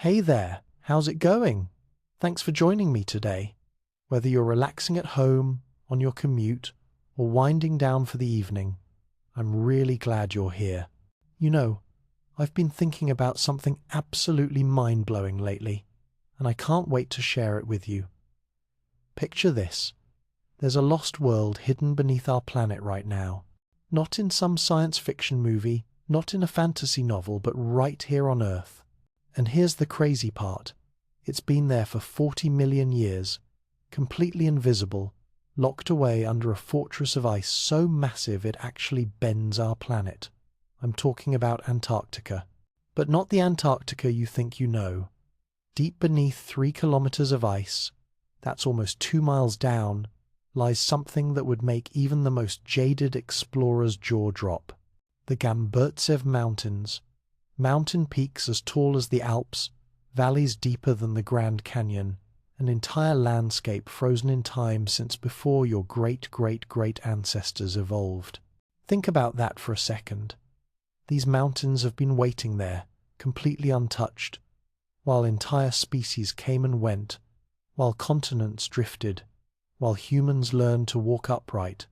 Hey there, how's it going? Thanks for joining me today. Whether you're relaxing at home, on your commute, or winding down for the evening, I'm really glad you're here. You know, I've been thinking about something absolutely mind-blowing lately, and I can't wait to share it with you. Picture this. There's a lost world hidden beneath our planet right now. Not in some science fiction movie, not in a fantasy novel, but right here on Earth. And here's the crazy part. It's been there for 40 million years, completely invisible, locked away under a fortress of ice so massive it actually bends our planet. I'm talking about Antarctica. But not the Antarctica you think you know. Deep beneath 3 kilometers of ice, that's almost 2 miles down, lies something that would make even the most jaded explorer's jaw drop. The Gamburtsev Mountains. Mountain peaks as tall as the Alps, valleys deeper than the Grand Canyon, an entire landscape frozen in time since before your great-great-great ancestors evolved. Think about that for a second. These mountains have been waiting there, completely untouched, while entire species came and went, while continents drifted, while humans learned to walk upright.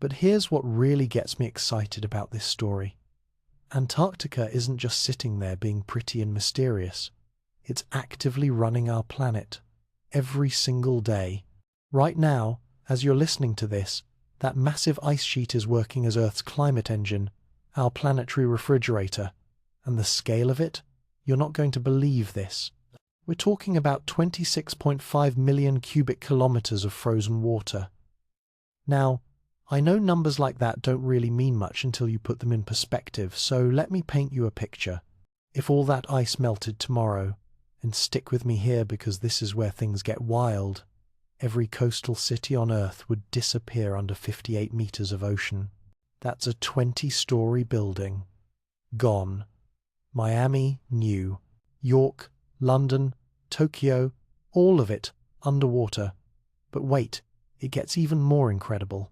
But here's what really gets me excited about this story. Antarctica isn't just sitting there being pretty and mysterious. It's actively running our planet, every single day. Right now, as you're listening to this, that massive ice sheet is working as Earth's climate engine, our planetary refrigerator. And the scale of it? You're not going to believe this. We're talking about 26.5 million cubic kilometers of frozen water. Now, I know numbers like that don't really mean much until you put them in perspective, so let me paint you a picture. If all that ice melted tomorrow, and stick with me here because this is where things get wild, every coastal city on Earth would disappear under 58 meters of ocean. That's a 20-story building. Gone. Miami, new. York, London, Tokyo, all of it underwater. But wait, it gets even more incredible.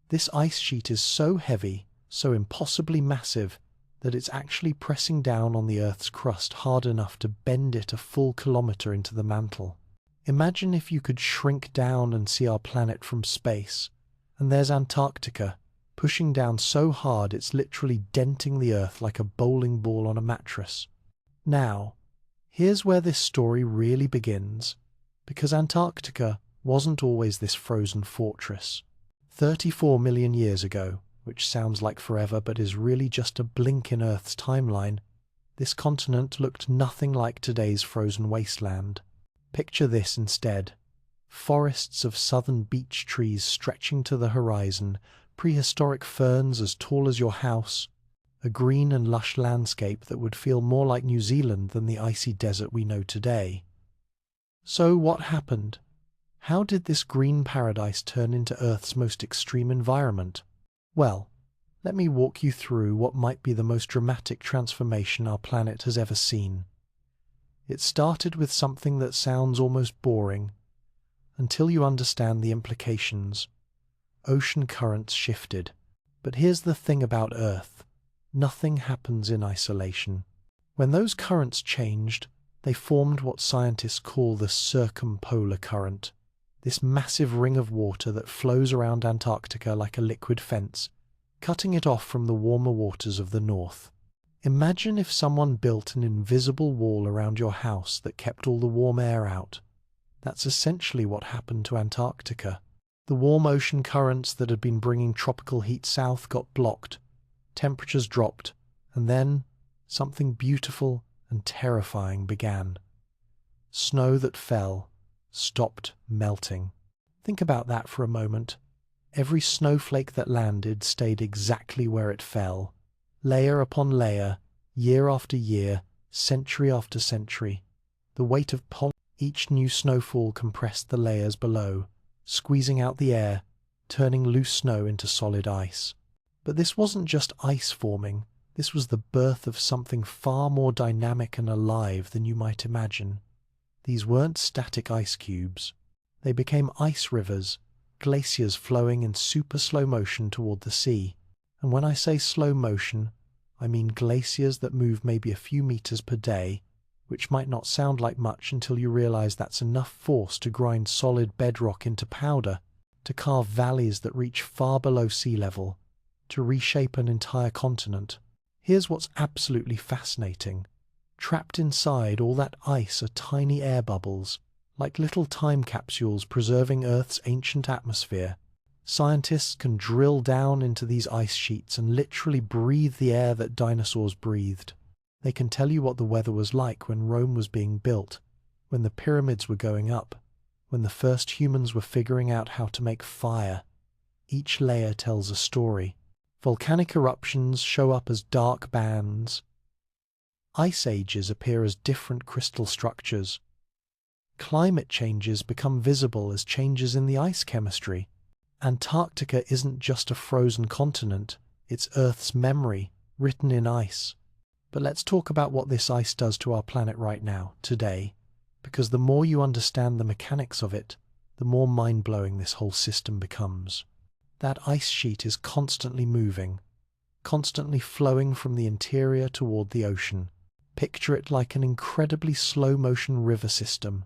This ice sheet is so heavy, so impossibly massive, that it's actually pressing down on the Earth's crust hard enough to bend it a full kilometer into the mantle. Imagine if you could shrink down and see our planet from space, and there's Antarctica, pushing down so hard it's literally denting the Earth like a bowling ball on a mattress. Now, here's where this story really begins, because Antarctica wasn't always this frozen fortress. 34 million years ago, which sounds like forever but is really just a blink in Earth's timeline, this continent looked nothing like today's frozen wasteland. Picture this instead. Forests of southern beech trees stretching to the horizon, prehistoric ferns as tall as your house, a green and lush landscape that would feel more like New Zealand than the icy desert we know today. So what happened? How did this green paradise turn into Earth's most extreme environment? Well, let me walk you through what might be the most dramatic transformation our planet has ever seen. It started with something that sounds almost boring, until you understand the implications. Ocean currents shifted. But here's the thing about Earth. Nothing happens in isolation. When those currents changed, they formed what scientists call the circumpolar current. This massive ring of water that flows around Antarctica like a liquid fence, cutting it off from the warmer waters of the north. Imagine if someone built an invisible wall around your house that kept all the warm air out. That's essentially what happened to Antarctica. The warm ocean currents that had been bringing tropical heat south got blocked, temperatures dropped, and then something beautiful and terrifying began. Snow that fell stopped melting. Think about that for a moment. Every snowflake that landed stayed exactly where it fell, layer upon layer, year after year, century after century. The weight of each new snowfall compressed the layers below, squeezing out the air, turning loose snow into solid ice. But this wasn't just ice forming, this was the birth of something far more dynamic and alive than you might imagine. These weren't static ice cubes. They became ice rivers, glaciers flowing in super slow motion toward the sea. And when I say slow motion, I mean glaciers that move maybe a few meters per day, which might not sound like much until you realize that's enough force to grind solid bedrock into powder, to carve valleys that reach far below sea level, to reshape an entire continent. Here's what's absolutely fascinating. Trapped inside all that ice are tiny air bubbles, like little time capsules preserving Earth's ancient atmosphere. Scientists can drill down into these ice sheets and literally breathe the air that dinosaurs breathed. They can tell you what the weather was like when Rome was being built, when the pyramids were going up, when the first humans were figuring out how to make fire. Each layer tells a story. Volcanic eruptions show up as dark bands. Ice ages appear as different crystal structures. Climate changes become visible as changes in the ice chemistry. Antarctica isn't just a frozen continent, it's Earth's memory, written in ice. But let's talk about what this ice does to our planet right now, today, because the more you understand the mechanics of it, the more mind-blowing this whole system becomes. That ice sheet is constantly moving, constantly flowing from the interior toward the ocean. Picture it like an incredibly slow-motion river system,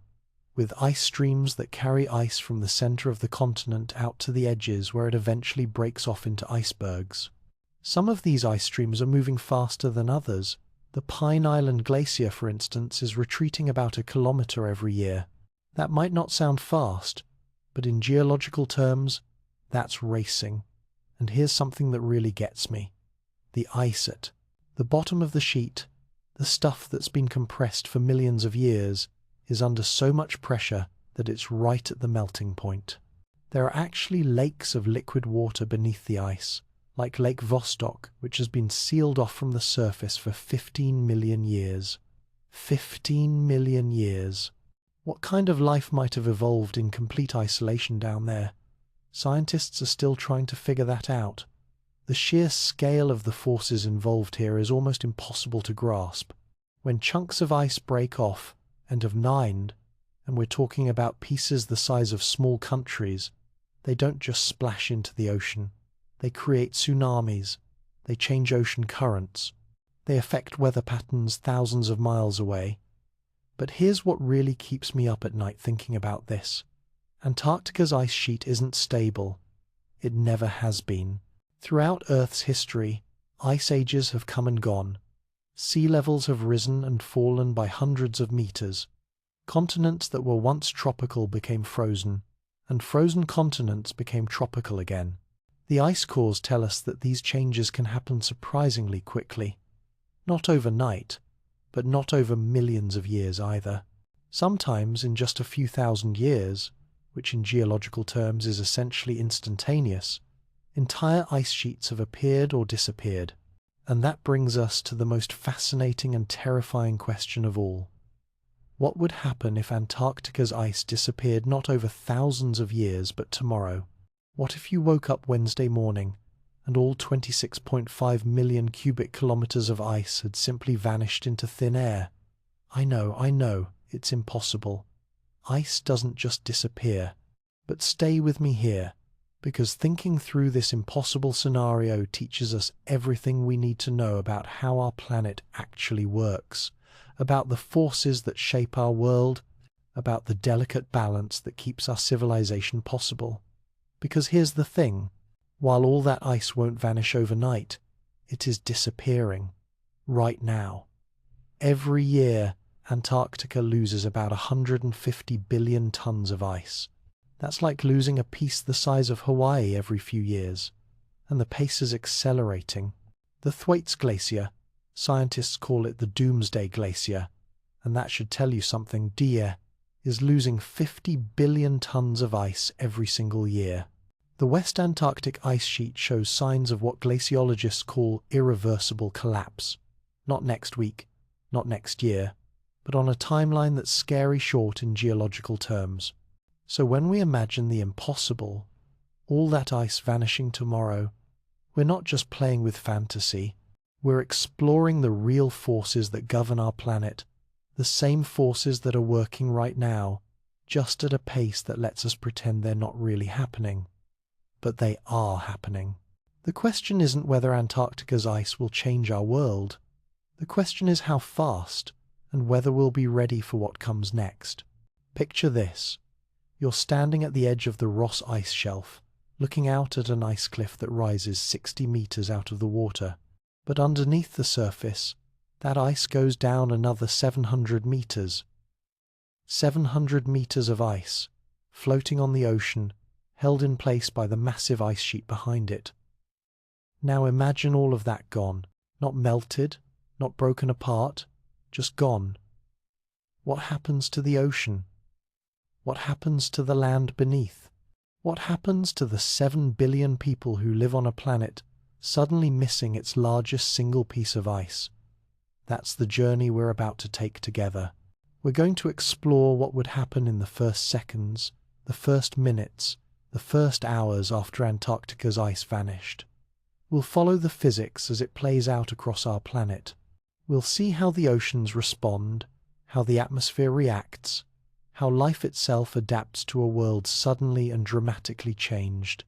with ice streams that carry ice from the center of the continent out to the edges where it eventually breaks off into icebergs. Some of these ice streams are moving faster than others. The Pine Island Glacier, for instance, is retreating about 1 kilometer every year. That might not sound fast, but in geological terms, that's racing. And here's something that really gets me. The ice at the bottom of the sheet, the stuff that's been compressed for millions of years, is under so much pressure that it's right at the melting point. There are actually lakes of liquid water beneath the ice, like Lake Vostok, which has been sealed off from the surface for 15 million years. 15 million years. What kind of life might have evolved in complete isolation down there? Scientists are still trying to figure that out. The sheer scale of the forces involved here is almost impossible to grasp. When chunks of ice break off and have nined, and we're talking about pieces the size of small countries, they don't just splash into the ocean. They create tsunamis. They change ocean currents. They affect weather patterns thousands of miles away. But here's what really keeps me up at night thinking about this. Antarctica's ice sheet isn't stable. It never has been. Throughout Earth's history, ice ages have come and gone. Sea levels have risen and fallen by hundreds of meters. Continents that were once tropical became frozen, and frozen continents became tropical again. The ice cores tell us that these changes can happen surprisingly quickly. Not overnight, but not over millions of years either. Sometimes in just a few thousand years, which in geological terms is essentially instantaneous, entire ice sheets have appeared or disappeared. And that brings us to the most fascinating and terrifying question of all. What would happen if Antarctica's ice disappeared not over thousands of years, but tomorrow? What if you woke up Wednesday morning and all 26.5 million cubic kilometers of ice had simply vanished into thin air? I know, it's impossible. Ice doesn't just disappear. But stay with me here, because thinking through this impossible scenario teaches us everything we need to know about how our planet actually works, about the forces that shape our world, about the delicate balance that keeps our civilization possible. Because here's the thing, while all that ice won't vanish overnight, it is disappearing, right now. Every year, Antarctica loses about 150 billion tons of ice. That's like losing a piece the size of Hawaii every few years, and the pace is accelerating. The Thwaites Glacier, scientists call it the Doomsday Glacier, and that should tell you something, dear, is losing 50 billion tons of ice every single year. The West Antarctic ice sheet shows signs of what glaciologists call irreversible collapse. Not next week, not next year, but on a timeline that's scary short in geological terms. So when we imagine the impossible, all that ice vanishing tomorrow, we're not just playing with fantasy, we're exploring the real forces that govern our planet, the same forces that are working right now, just at a pace that lets us pretend they're not really happening. But they are happening. The question isn't whether Antarctica's ice will change our world. The question is how fast and whether we'll be ready for what comes next. Picture this. You're standing at the edge of the Ross ice shelf, looking out at an ice cliff that rises 60 meters out of the water. But underneath the surface, that ice goes down another 700 meters. 700 meters of ice, floating on the ocean, held in place by the massive ice sheet behind it. Now imagine all of that gone, not melted, not broken apart, just gone. What happens to the ocean? What happens to the land beneath? What happens to the 7 billion people who live on a planet suddenly missing its largest single piece of ice? That's the journey we're about to take together. We're going to explore what would happen in the first seconds, the first minutes, the first hours after Antarctica's ice vanished. We'll follow the physics as it plays out across our planet. We'll see how the oceans respond, how the atmosphere reacts, how life itself adapts to a world suddenly and dramatically changed.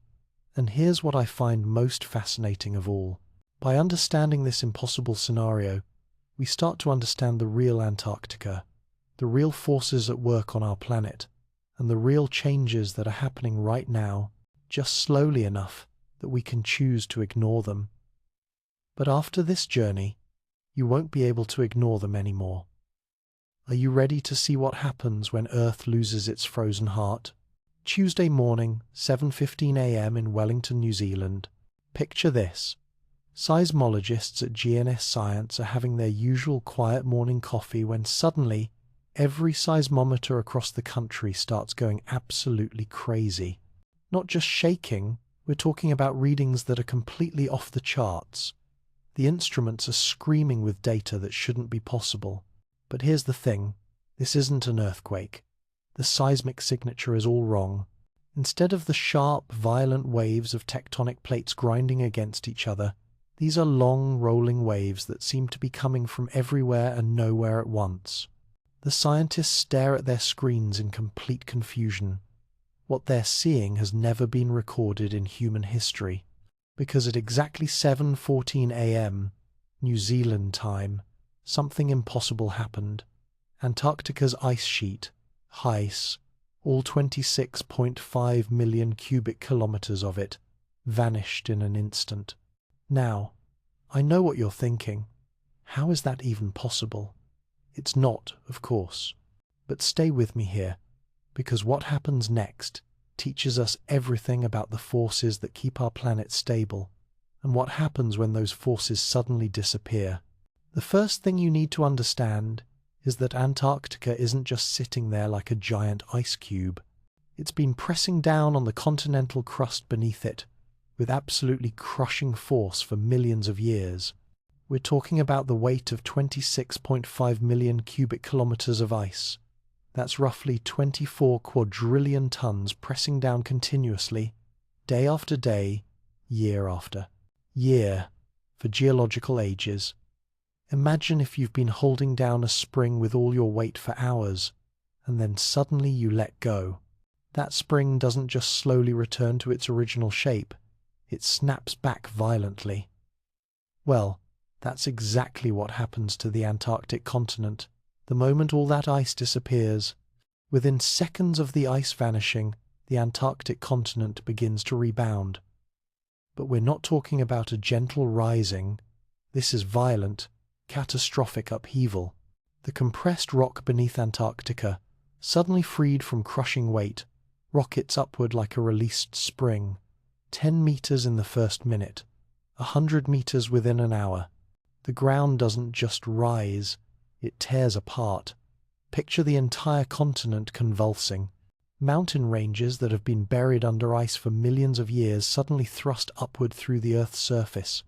And here's what I find most fascinating of all. By understanding this impossible scenario, we start to understand the real Antarctica, the real forces at work on our planet, and the real changes that are happening right now, just slowly enough that we can choose to ignore them. But after this journey, you won't be able to ignore them anymore. Are you ready to see what happens when Earth loses its frozen heart? Tuesday morning, 7:15 a.m. in Wellington, New Zealand. Picture this. Seismologists at GNS Science are having their usual quiet morning coffee when suddenly every seismometer across the country starts going absolutely crazy. Not just shaking, we're talking about readings that are completely off the charts. The instruments are screaming with data that shouldn't be possible. But here's the thing, this isn't an earthquake. The seismic signature is all wrong. Instead of the sharp, violent waves of tectonic plates grinding against each other, these are long, rolling waves that seem to be coming from everywhere and nowhere at once. The scientists stare at their screens in complete confusion. What they're seeing has never been recorded in human history, because at exactly 7:14 a.m. New Zealand time, something impossible happened. Antarctica's ice sheet, ice, all 26.5 million cubic kilometers of it, vanished in an instant. Now, I know what you're thinking. How is that even possible? It's not, of course. But stay with me here, because what happens next teaches us everything about the forces that keep our planet stable, and what happens when those forces suddenly disappear. The first thing you need to understand is that Antarctica isn't just sitting there like a giant ice cube. It's been pressing down on the continental crust beneath it with absolutely crushing force for millions of years. We're talking about the weight of 26.5 million cubic kilometers of ice. That's roughly 24 quadrillion tons pressing down continuously, day after day, year after year, for geological ages. Imagine if you've been holding down a spring with all your weight for hours, and then suddenly you let go. That spring doesn't just slowly return to its original shape, it snaps back violently. Well, that's exactly what happens to the Antarctic continent. The moment all that ice disappears, within seconds of the ice vanishing, the Antarctic continent begins to rebound. But we're not talking about a gentle rising. This is violent, catastrophic upheaval. The compressed rock beneath Antarctica, suddenly freed from crushing weight, rockets upward like a released spring, 10 meters in the first minute, 100 meters within an hour. The ground doesn't just rise, it tears apart. Picture the entire continent convulsing. Mountain ranges that have been buried under ice for millions of years suddenly thrust upward through the Earth's surface.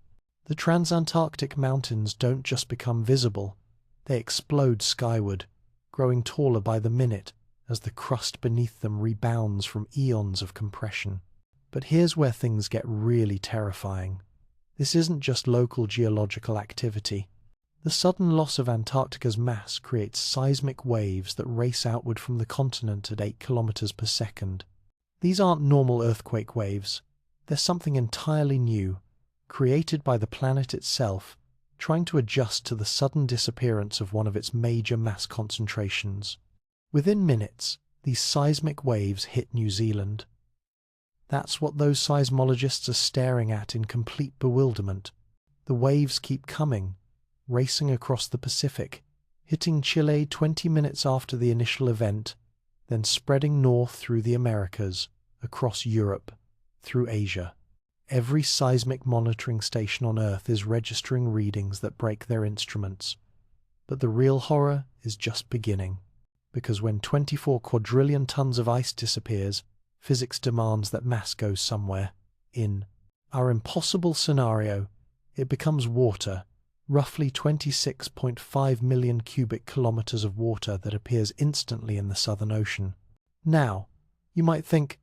The transantarctic mountains don't just become visible, they explode skyward, growing taller by the minute as the crust beneath them rebounds from eons of compression. But here's where things get really terrifying. This isn't just local geological activity. The sudden loss of Antarctica's mass creates seismic waves that race outward from the continent at 8 kilometers per second. These aren't normal earthquake waves. They're something entirely new, created by the planet itself trying to adjust to the sudden disappearance of one of its major mass concentrations. Within minutes, these seismic waves hit New Zealand. That's what those seismologists are staring at in complete bewilderment. The waves keep coming, racing across the Pacific, hitting Chile 20 minutes after the initial event, then spreading north through the Americas, across Europe, through Asia. Every seismic monitoring station on Earth is registering readings that break their instruments. But the real horror is just beginning, because when 24 quadrillion tons of ice disappears, physics demands that mass goes somewhere. In our impossible scenario, it becomes water, roughly 26.5 million cubic kilometers of water that appears instantly in the Southern Ocean. Now, you might think,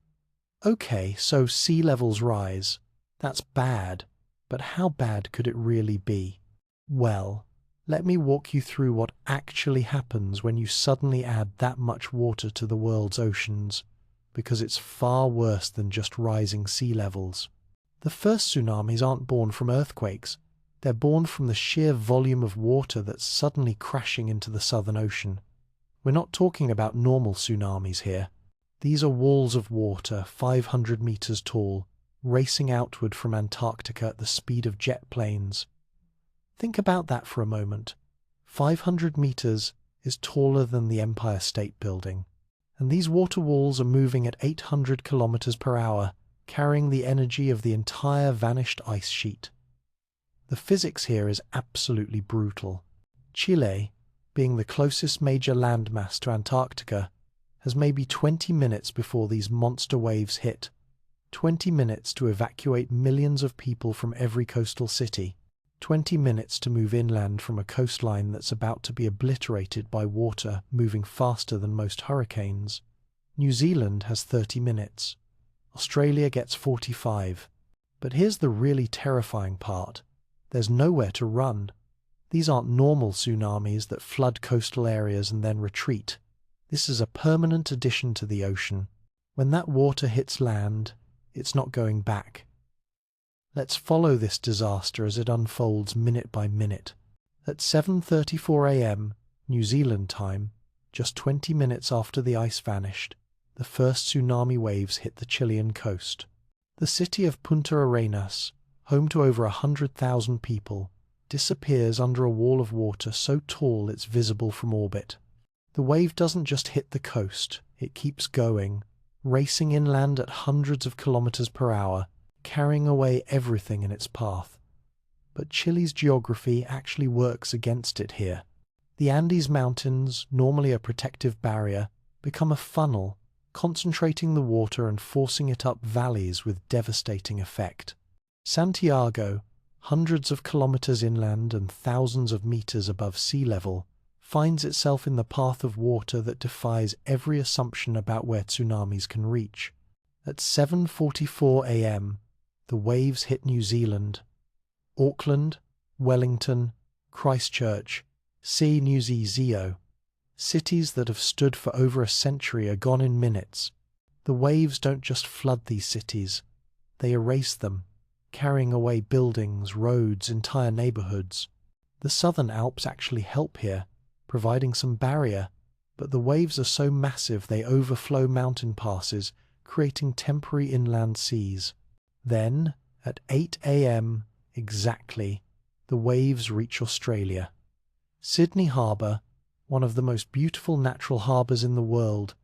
okay, so sea levels rise. That's bad, but how bad could it really be? Well, let me walk you through what actually happens when you suddenly add that much water to the world's oceans, because it's far worse than just rising sea levels. The first tsunamis aren't born from earthquakes. They're born from the sheer volume of water that's suddenly crashing into the Southern Ocean. We're not talking about normal tsunamis here. These are walls of water 500 meters tall, racing outward from Antarctica at the speed of jet planes. Think about that for a moment. 500 meters is taller than the Empire State Building, and these water walls are moving at 800 kilometers per hour, carrying the energy of the entire vanished ice sheet. The physics here is absolutely brutal. Chile, being the closest major landmass to Antarctica, has maybe 20 minutes before these monster waves hit. 20 minutes to evacuate millions of people from every coastal city. 20 minutes to move inland from a coastline that's about to be obliterated by water moving faster than most hurricanes. New Zealand has 30 minutes. Australia gets 45. But here's the really terrifying part. There's nowhere to run. These aren't normal tsunamis that flood coastal areas and then retreat. This is a permanent addition to the ocean. When that water hits land, it's not going back. Let's follow this disaster as it unfolds minute by minute. At 7:34 a.m. New Zealand time, just 20 minutes after the ice vanished, the first tsunami waves hit the Chilean coast. The city of Punta Arenas, home to over 100,000 people, disappears under a wall of water so tall it's visible from orbit. The wave doesn't just hit the coast, it keeps going, racing inland at hundreds of kilometers per hour, carrying away everything in its path. But Chile's geography actually works against it here. The Andes Mountains, normally a protective barrier, become a funnel, concentrating the water and forcing it up valleys with devastating effect. Santiago, hundreds of kilometers inland and thousands of meters above sea level, finds itself in the path of water that defies every assumption about where tsunamis can reach. At 7:44 a.m., the waves hit New Zealand. Auckland, Wellington, Christchurch, see New Zeo. Cities that have stood for over a century are gone in minutes. The waves don't just flood these cities, they erase them, carrying away buildings, roads, entire neighborhoods. The Southern Alps actually help here, providing some barrier, but the waves are so massive they overflow mountain passes, creating temporary inland seas. Then, at 8 a.m. exactly, the waves reach Australia. Sydney Harbour, one of the most beautiful natural harbours in the world,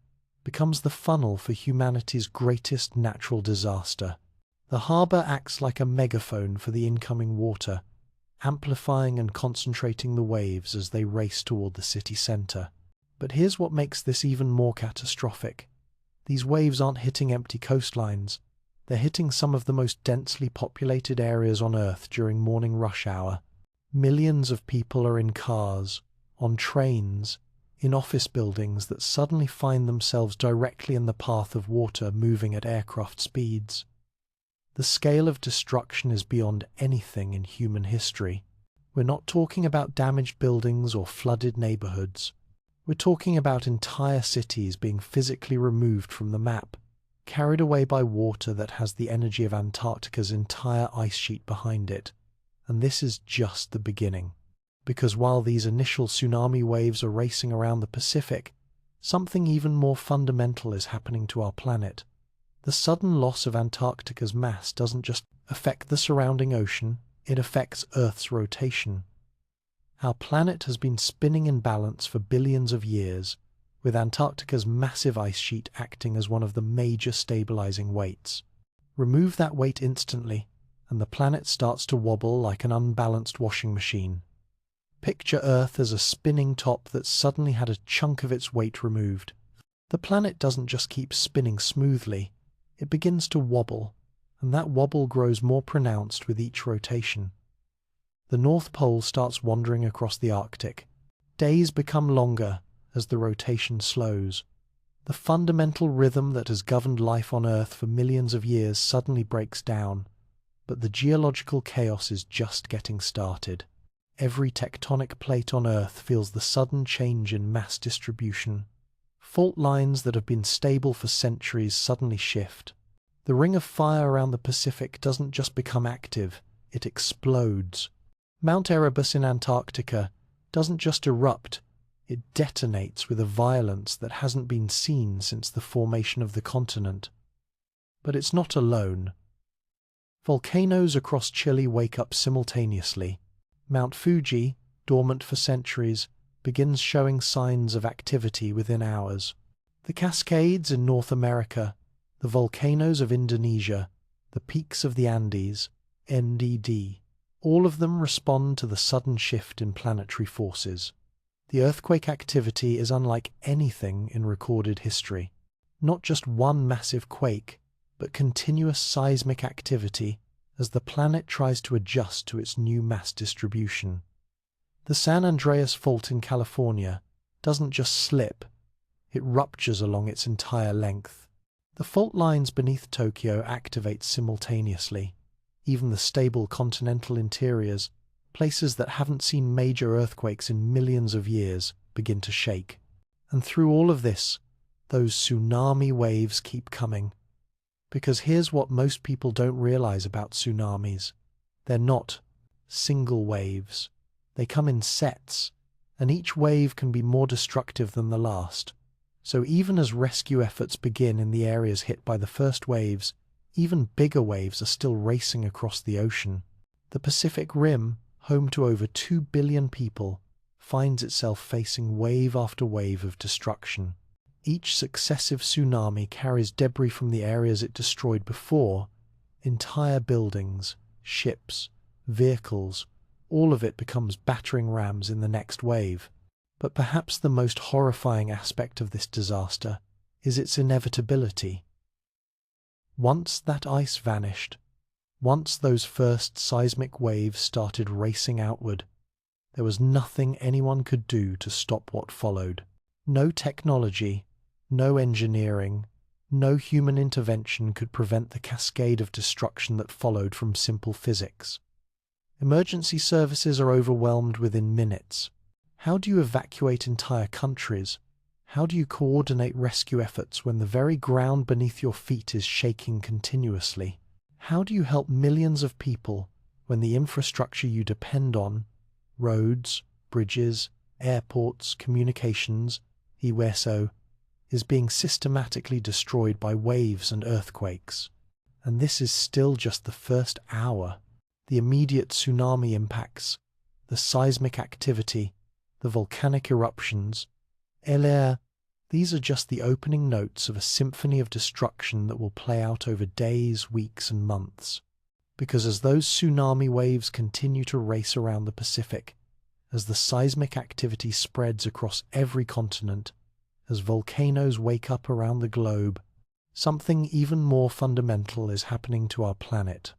becomes the funnel for humanity's greatest natural disaster. The harbour acts like a megaphone for the incoming water, amplifying and concentrating the waves as they race toward the city centre. But here's what makes this even more catastrophic. These waves aren't hitting empty coastlines. They're hitting some of the most densely populated areas on Earth during morning rush hour. Millions of people are in cars, on trains, in office buildings that suddenly find themselves directly in the path of water moving at aircraft speeds. The scale of destruction is beyond anything in human history. We're not talking about damaged buildings or flooded neighborhoods. We're talking about entire cities being physically removed from the map, carried away by water that has the energy of Antarctica's entire ice sheet behind it. And this is just the beginning. Because while these initial tsunami waves are racing around the Pacific, something even more fundamental is happening to our planet. The sudden loss of Antarctica's mass doesn't just affect the surrounding ocean, it affects Earth's rotation. Our planet has been spinning in balance for billions of years, with Antarctica's massive ice sheet acting as one of the major stabilizing weights. Remove that weight instantly, and the planet starts to wobble like an unbalanced washing machine. Picture Earth as a spinning top that's suddenly had a chunk of its weight removed. The planet doesn't just keep spinning smoothly, it begins to wobble, and that wobble grows more pronounced with each rotation. The North Pole starts wandering across the Arctic. Days become longer as the rotation slows. The fundamental rhythm that has governed life on Earth for millions of years suddenly breaks down, but the geological chaos is just getting started. Every tectonic plate on Earth feels the sudden change in mass distribution. Fault lines that have been stable for centuries suddenly shift. The ring of fire around the Pacific doesn't just become active, it explodes. Mount Erebus in Antarctica doesn't just erupt, it detonates with a violence that hasn't been seen since the formation of the continent. But it's not alone. Volcanoes across Chile wake up simultaneously. Mount Fuji, dormant for centuries, begins showing signs of activity within hours. The Cascades in North America, the volcanoes of Indonesia, the peaks of the Andes, NDD, all of them respond to the sudden shift in planetary forces. The earthquake activity is unlike anything in recorded history. Not just one massive quake, but continuous seismic activity as the planet tries to adjust to its new mass distribution. The San Andreas Fault in California doesn't just slip, it ruptures along its entire length. The fault lines beneath Tokyo activate simultaneously. Even the stable continental interiors, places that haven't seen major earthquakes in millions of years, begin to shake. And through all of this, those tsunami waves keep coming. Because here's what most people don't realize about tsunamis. They're not single waves. They come in sets, and each wave can be more destructive than the last. So even as rescue efforts begin in the areas hit by the first waves, even bigger waves are still racing across the ocean. The Pacific Rim, home to over 2 billion people, finds itself facing wave after wave of destruction. Each successive tsunami carries debris from the areas it destroyed before. Entire buildings, ships, vehicles, all of it becomes battering rams in the next wave. But perhaps the most horrifying aspect of this disaster is its inevitability. Once that ice vanished, once those first seismic waves started racing outward, there was nothing anyone could do to stop what followed. No technology, no engineering, no human intervention could prevent the cascade of destruction that followed from simple physics. Emergency services are overwhelmed within minutes. How do you evacuate entire countries? How do you coordinate rescue efforts when the very ground beneath your feet is shaking continuously? How do you help millions of people when the infrastructure you depend on, roads, bridges, airports, communications, EWESO, is being systematically destroyed by waves and earthquakes? And this is still just the first hour. The immediate tsunami impacts, the seismic activity, the volcanic eruptions, these are just the opening notes of a symphony of destruction that will play out over days, weeks, and months. Because as those tsunami waves continue to race around the Pacific, as the seismic activity spreads across every continent, as volcanoes wake up around the globe, something even more fundamental is happening to our planet.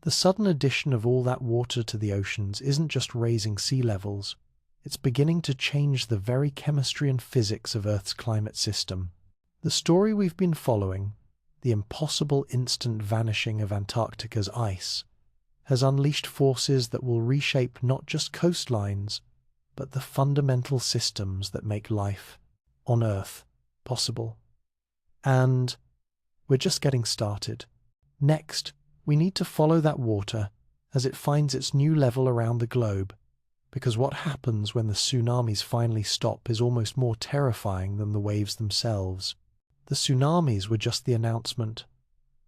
The sudden addition of all that water to the oceans isn't just raising sea levels, it's beginning to change the very chemistry and physics of Earth's climate system. The story we've been following, the impossible instant vanishing of Antarctica's ice, has unleashed forces that will reshape not just coastlines, but the fundamental systems that make life on Earth possible. And we're just getting started. Next, we need to follow that water as it finds its new level around the globe, because what happens when the tsunamis finally stop is almost more terrifying than the waves themselves. The tsunamis were just the announcement.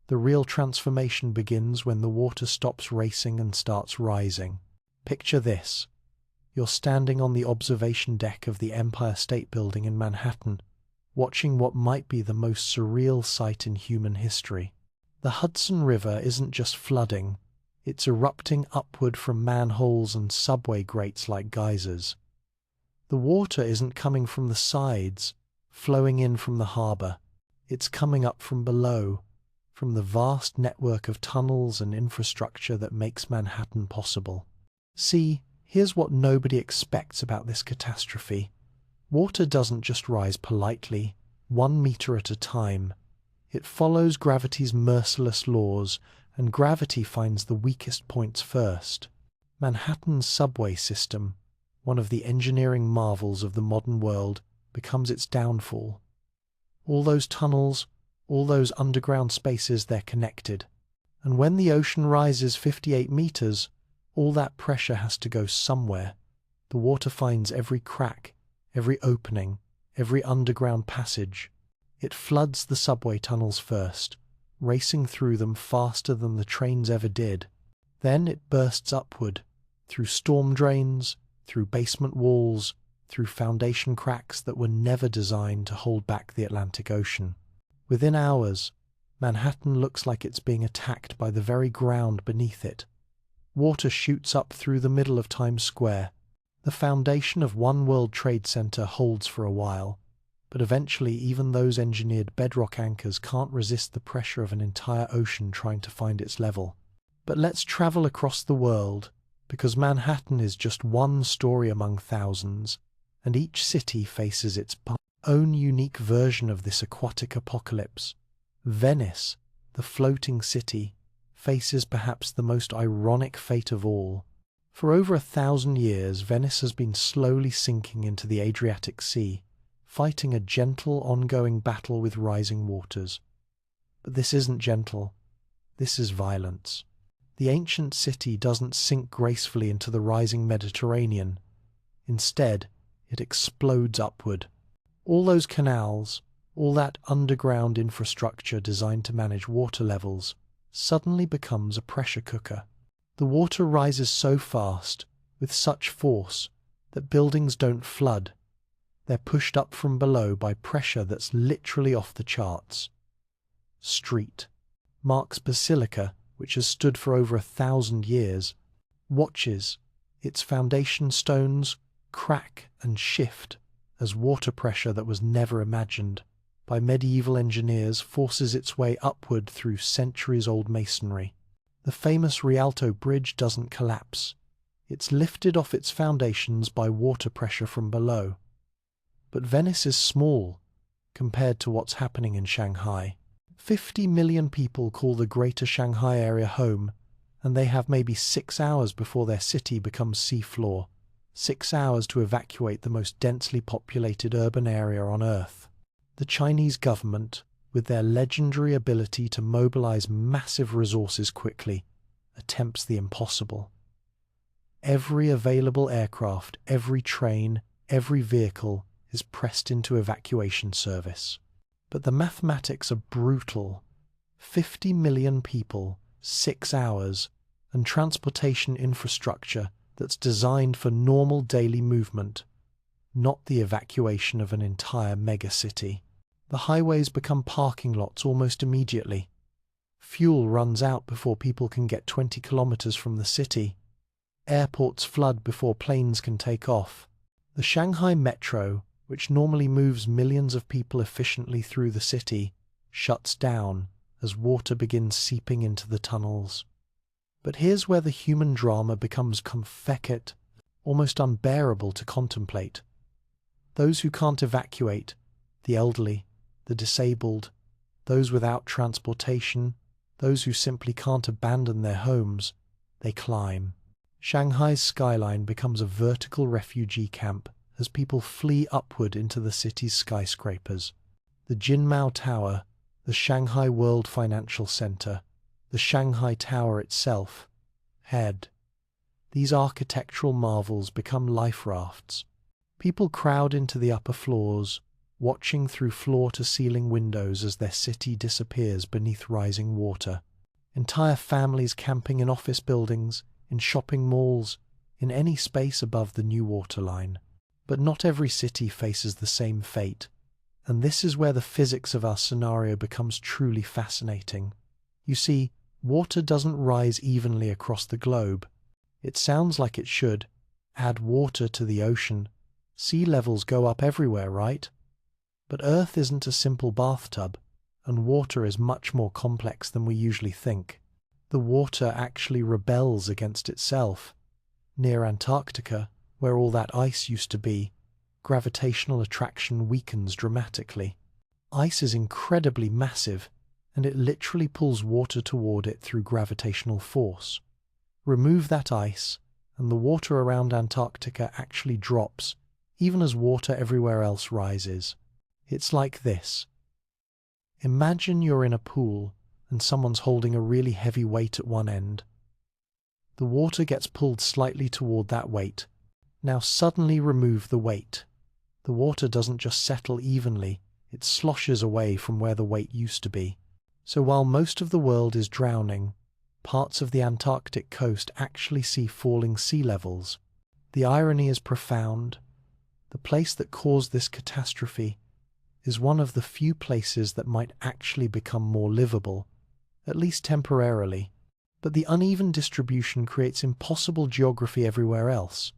The real transformation begins when the water stops racing and starts rising. Picture this. You're standing on the observation deck of the Empire State Building in Manhattan, watching what might be the most surreal sight in human history. The Hudson River isn't just flooding, it's erupting upward from manholes and subway grates like geysers. The water isn't coming from the sides, flowing in from the harbor. It's coming up from below, from the vast network of tunnels and infrastructure that makes Manhattan possible. See, here's what nobody expects about this catastrophe. Water doesn't just rise politely, 1 meter at a time. It follows gravity's merciless laws, and gravity finds the weakest points first. Manhattan's subway system, one of the engineering marvels of the modern world, becomes its downfall. All those tunnels, all those underground spaces, they're connected. And when the ocean rises 58 meters, all that pressure has to go somewhere. The water finds every crack, every opening, every underground passage. It floods the subway tunnels first, racing through them faster than the trains ever did. Then it bursts upward, through storm drains, through basement walls, through foundation cracks that were never designed to hold back the Atlantic Ocean. Within hours, Manhattan looks like it's being attacked by the very ground beneath it. Water shoots up through the middle of Times Square. The foundation of One World Trade Center holds for a while, but eventually even those engineered bedrock anchors can't resist the pressure of an entire ocean trying to find its level. But let's travel across the world, because Manhattan is just one story among thousands, and each city faces its own unique version of this aquatic apocalypse. Venice, the floating city, faces perhaps the most ironic fate of all. For over 1,000 years, Venice has been slowly sinking into the Adriatic Sea, fighting a gentle, ongoing battle with rising waters. But this isn't gentle. This is violence. The ancient city doesn't sink gracefully into the rising Mediterranean. Instead, it explodes upward. All those canals, all that underground infrastructure designed to manage water levels, suddenly becomes a pressure cooker. The water rises so fast, with such force, that buildings don't flood. They're pushed up from below by pressure that's literally off the charts. Street. Mark's Basilica, which has stood for over 1,000 years, watches its foundation stones crack and shift as water pressure that was never imagined by medieval engineers forces its way upward through centuries-old masonry. The famous Rialto Bridge doesn't collapse. It's lifted off its foundations by water pressure from below. But Venice is small compared to what's happening in Shanghai. 50 million people call the greater Shanghai area home, and they have maybe 6 hours before their city becomes seafloor. 6 hours to evacuate the most densely populated urban area on Earth. The Chinese government, with their legendary ability to mobilize massive resources quickly, attempts the impossible. Every available aircraft, every train, every vehicle is pressed into evacuation service. But the mathematics are brutal. 50 million people, 6 hours, and transportation infrastructure that's designed for normal daily movement, not the evacuation of an entire megacity. The highways become parking lots almost immediately. Fuel runs out before people can get 20 kilometers from the city. Airports flood before planes can take off. The Shanghai Metro, which normally moves millions of people efficiently through the city, shuts down as water begins seeping into the tunnels. But here's where the human drama becomes confecate, almost unbearable to contemplate. Those who can't evacuate, the elderly, the disabled, those without transportation, those who simply can't abandon their homes, they climb. Shanghai's skyline becomes a vertical refugee camp as people flee upward into the city's skyscrapers. The Jinmao Tower, the Shanghai World Financial Center, the Shanghai Tower itself, head. These architectural marvels become life rafts. People crowd into the upper floors, watching through floor-to-ceiling windows as their city disappears beneath rising water. Entire families camping in office buildings, in shopping malls, in any space above the new waterline. But not every city faces the same fate, and this is where the physics of our scenario becomes truly fascinating. You see, water doesn't rise evenly across the globe. It sounds like it should. Add water to the ocean. Sea levels go up everywhere, right? But Earth isn't a simple bathtub, and water is much more complex than we usually think. The water actually rebels against itself. Near Antarctica, where all that ice used to be, gravitational attraction weakens dramatically. Ice is incredibly massive, and it literally pulls water toward it through gravitational force. Remove that ice, and the water around Antarctica actually drops, even as water everywhere else rises. It's like this. Imagine you're in a pool, and someone's holding a really heavy weight at one end. The water gets pulled slightly toward that weight. Now suddenly remove the weight. The water doesn't just settle evenly, it sloshes away from where the weight used to be. So while most of the world is drowning, parts of the Antarctic coast actually see falling sea levels. The irony is profound. The place that caused this catastrophe is one of the few places that might actually become more livable, at least temporarily. But the uneven distribution creates impossible geography everywhere else.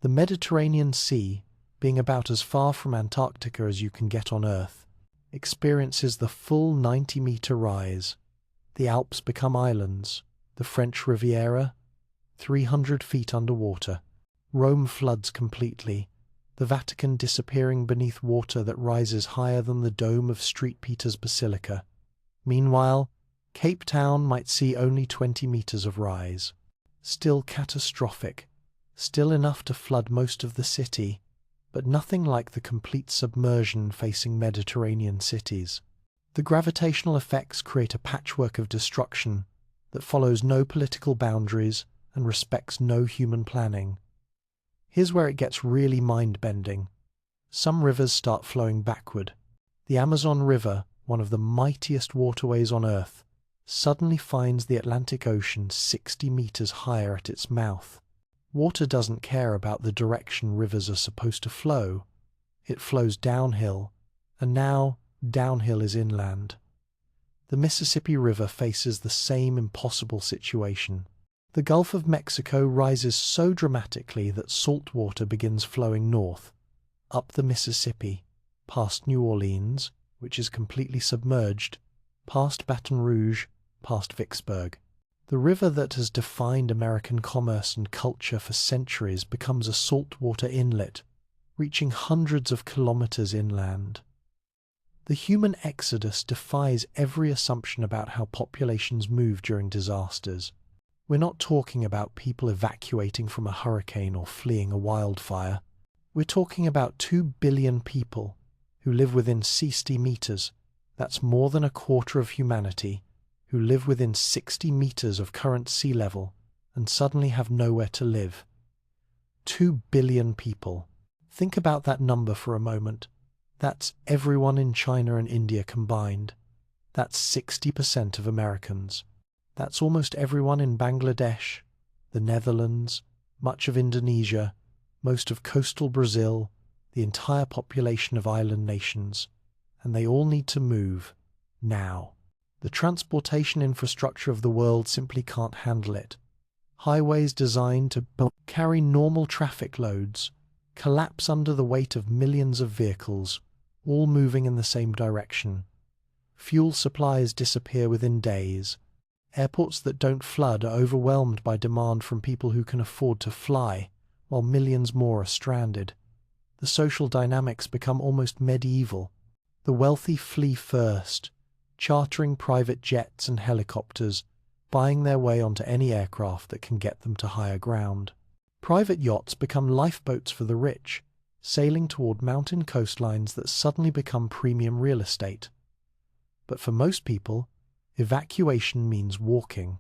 The Mediterranean Sea, being about as far from Antarctica as you can get on Earth, experiences the full 90-meter rise. The Alps become islands. The French Riviera, 300 feet underwater. Rome floods completely, the Vatican disappearing beneath water that rises higher than the dome of St. Peter's Basilica. Meanwhile, Cape Town might see only 20 meters of rise. Still catastrophic, still enough to flood most of the city, but nothing like the complete submersion facing Mediterranean cities. The gravitational effects create a patchwork of destruction that follows no political boundaries and respects no human planning. Here's where it gets really mind-bending. Some rivers start flowing backward. The Amazon River, one of the mightiest waterways on Earth, suddenly finds the Atlantic Ocean 60 meters higher at its mouth. Water doesn't care about the direction rivers are supposed to flow. It flows downhill, and now downhill is inland. The Mississippi River faces the same impossible situation. The Gulf of Mexico rises so dramatically that salt water begins flowing north, up the Mississippi, past New Orleans, which is completely submerged, past Baton Rouge, past Vicksburg. The river that has defined American commerce and culture for centuries becomes a saltwater inlet, reaching hundreds of kilometers inland. The human exodus defies every assumption about how populations move during disasters. We're not talking about people evacuating from a hurricane or fleeing a wildfire. We're talking about 2 billion people who live within 60 meters. That's more than a quarter of humanity, who live within 60 meters of current sea level and suddenly have nowhere to live. 2 billion people. Think about that number for a moment. That's everyone in China and India combined. That's 60% of Americans. That's almost everyone in Bangladesh, the Netherlands, much of Indonesia, most of coastal Brazil, the entire population of island nations. And they all need to move, now. The transportation infrastructure of the world simply can't handle it. Highways designed to carry normal traffic loads collapse under the weight of millions of vehicles, all moving in the same direction. Fuel supplies disappear within days. Airports that don't flood are overwhelmed by demand from people who can afford to fly, while millions more are stranded. The social dynamics become almost medieval. The wealthy flee first, chartering private jets and helicopters, buying their way onto any aircraft that can get them to higher ground. Private yachts become lifeboats for the rich, sailing toward mountain coastlines that suddenly become premium real estate. But for most people, evacuation means walking.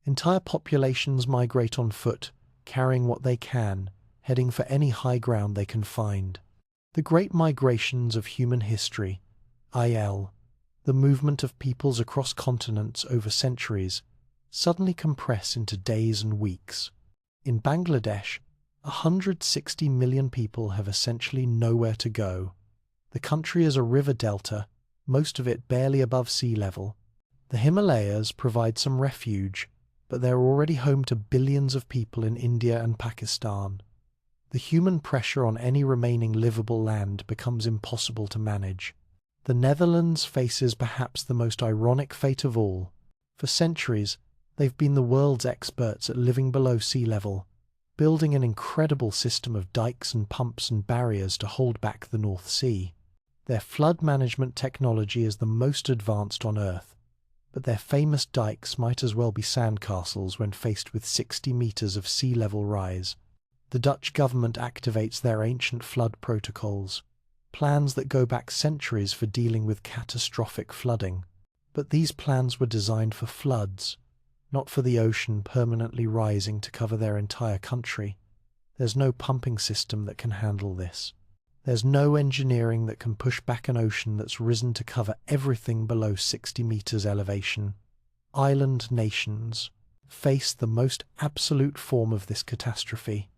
Entire populations migrate on foot, carrying what they can, heading for any high ground they can find. The Great Migrations of Human History, IL, the movement of peoples across continents over centuries, suddenly compress into days and weeks. In Bangladesh, 160 million people have essentially nowhere to go. The country is a river delta, most of it barely above sea level. The Himalayas provide some refuge, but they're already home to billions of people in India and Pakistan. The human pressure on any remaining livable land becomes impossible to manage. The Netherlands faces perhaps the most ironic fate of all. For centuries, they've been the world's experts at living below sea level, building an incredible system of dikes and pumps and barriers to hold back the North Sea. Their flood management technology is the most advanced on Earth, but their famous dikes might as well be sandcastles when faced with 60 meters of sea level rise. The Dutch government activates their ancient flood protocols, plans that go back centuries for dealing with catastrophic flooding. But these plans were designed for floods, not for the ocean permanently rising to cover their entire country. There's no pumping system that can handle this. There's no engineering that can push back an ocean that's risen to cover everything below 60 meters elevation. Island nations face the most absolute form of this catastrophe.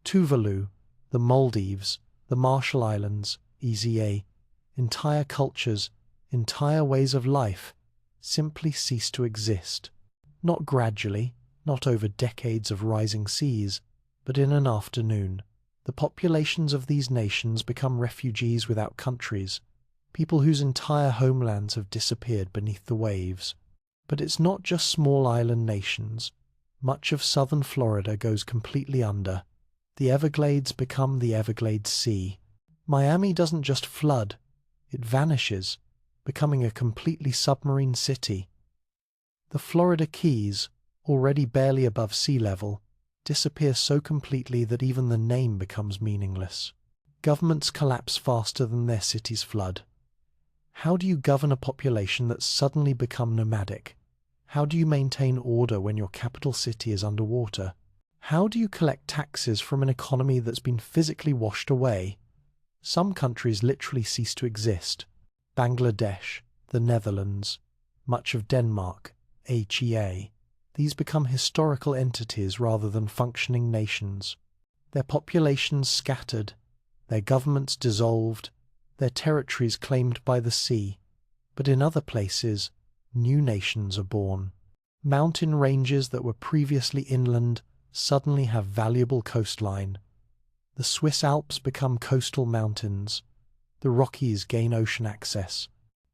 Tuvalu, the Maldives, the Marshall Islands, EZA, entire cultures, entire ways of life, simply cease to exist. Not gradually, not over decades of rising seas, but in an afternoon. The populations of these nations become refugees without countries, people whose entire homelands have disappeared beneath the waves. But it's not just small island nations. Much of southern Florida goes completely under. The Everglades become the Everglades Sea. Miami doesn't just flood, it vanishes, becoming a completely submarine city. The Florida Keys, already barely above sea level, disappear so completely that even the name becomes meaningless. Governments collapse faster than their cities flood. How do you govern a population that's suddenly become nomadic? How do you maintain order when your capital city is underwater? How do you collect taxes from an economy that's been physically washed away? Some countries literally cease to exist. Bangladesh, the Netherlands, much of Denmark, HEA. These become historical entities rather than functioning nations. Their populations scattered, their governments dissolved, their territories claimed by the sea. But in other places, new nations are born. Mountain ranges that were previously inland suddenly have valuable coastline. The Swiss Alps become coastal mountains. The Rockies gain ocean access.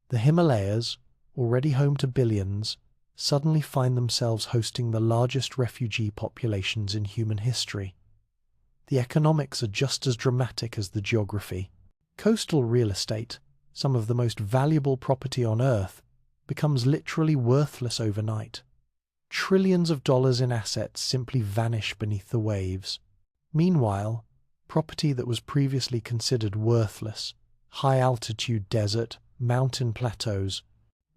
The Himalayas, already home to billions, suddenly find themselves hosting the largest refugee populations in human history. The economics are just as dramatic as the geography. Coastal real estate, some of the most valuable property on Earth, becomes literally worthless overnight. Trillions of dollars in assets simply vanish beneath the waves. Meanwhile, property that was previously considered worthless, high-altitude desert, mountain plateaus,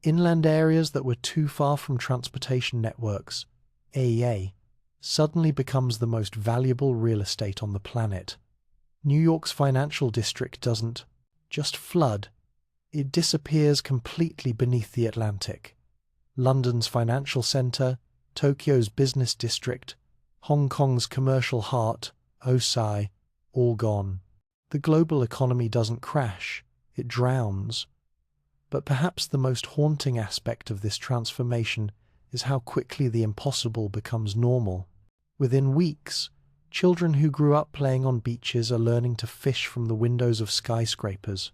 inland areas that were too far from transportation networks, AEA, suddenly becomes the most valuable real estate on the planet. New York's financial district doesn't just flood, it disappears completely beneath the Atlantic. London's financial centre, Tokyo's business district, Hong Kong's commercial heart, Osai, all gone. The global economy doesn't crash, it drowns. But perhaps the most haunting aspect of this transformation is how quickly the impossible becomes normal. Within weeks, children who grew up playing on beaches are learning to fish from the windows of skyscrapers.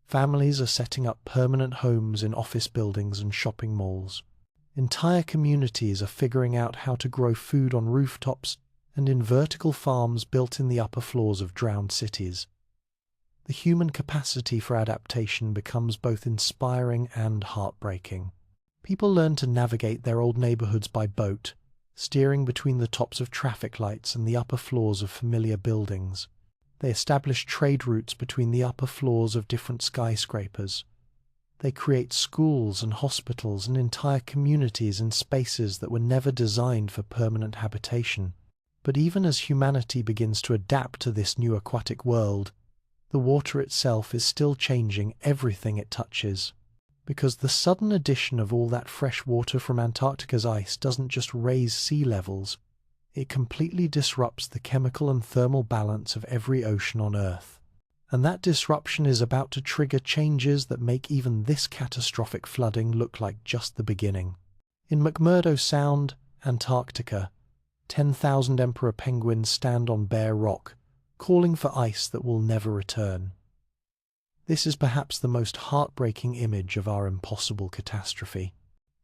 Families are setting up permanent homes in office buildings and shopping malls. Entire communities are figuring out how to grow food on rooftops and in vertical farms built in the upper floors of drowned cities. The human capacity for adaptation becomes both inspiring and heartbreaking. People learn to navigate their old neighborhoods by boat, steering between the tops of traffic lights and the upper floors of familiar buildings. They establish trade routes between the upper floors of different skyscrapers. They create schools and hospitals and entire communities in spaces that were never designed for permanent habitation. But even as humanity begins to adapt to this new aquatic world, the water itself is still changing everything it touches. Because the sudden addition of all that fresh water from Antarctica's ice doesn't just raise sea levels, it completely disrupts the chemical and thermal balance of every ocean on Earth. And that disruption is about to trigger changes that make even this catastrophic flooding look like just the beginning. In McMurdo Sound, Antarctica, 10,000 emperor penguins stand on bare rock, calling for ice that will never return. This is perhaps the most heartbreaking image of our impossible catastrophe.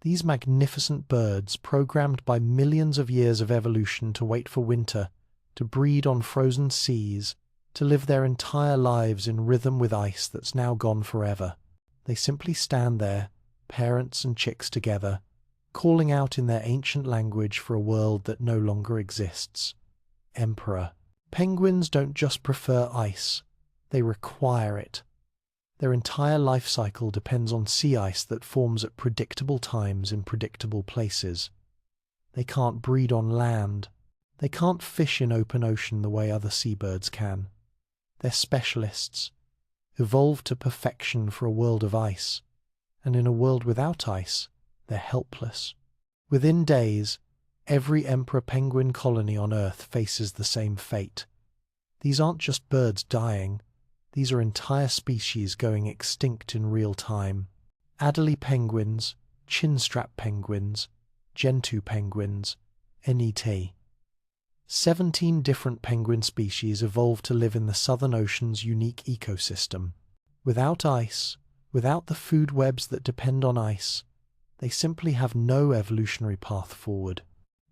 These magnificent birds, programmed by millions of years of evolution to wait for winter, to breed on frozen seas, to live their entire lives in rhythm with ice that's now gone forever. They simply stand there, parents and chicks together, calling out in their ancient language for a world that no longer exists. Emperor. Penguins don't just prefer ice, they require it. Their entire life cycle depends on sea ice that forms at predictable times in predictable places. They can't breed on land. They can't fish in open ocean the way other seabirds can. They're specialists, evolved to perfection for a world of ice, and in a world without ice, they're helpless. Within days, every emperor penguin colony on Earth faces the same fate. These aren't just birds dying. These are entire species going extinct in real time. Adelie penguins, chinstrap penguins, gentoo penguins, NET. 17 different penguin species evolved to live in the Southern Ocean's unique ecosystem. Without ice, without the food webs that depend on ice, they simply have no evolutionary path forward.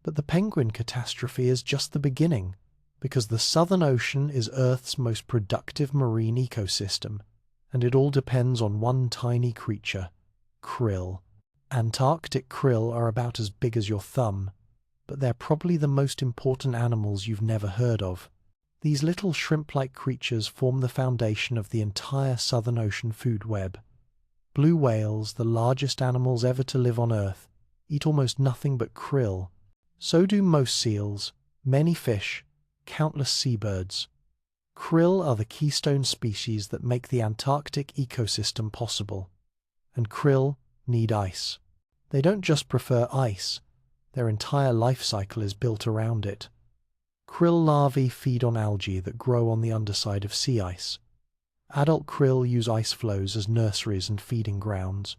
But the penguin catastrophe is just the beginning, because the Southern Ocean is Earth's most productive marine ecosystem, and it all depends on one tiny creature, krill. Antarctic krill are about as big as your thumb, but they're probably the most important animals you've never heard of. These little shrimp-like creatures form the foundation of the entire Southern Ocean food web. Blue whales, the largest animals ever to live on Earth, eat almost nothing but krill. So do most seals, many fish, countless seabirds. Krill are the keystone species that make the Antarctic ecosystem possible. And krill need ice. They don't just prefer ice, their entire life cycle is built around it. Krill larvae feed on algae that grow on the underside of sea ice. Adult krill use ice floes as nurseries and feeding grounds.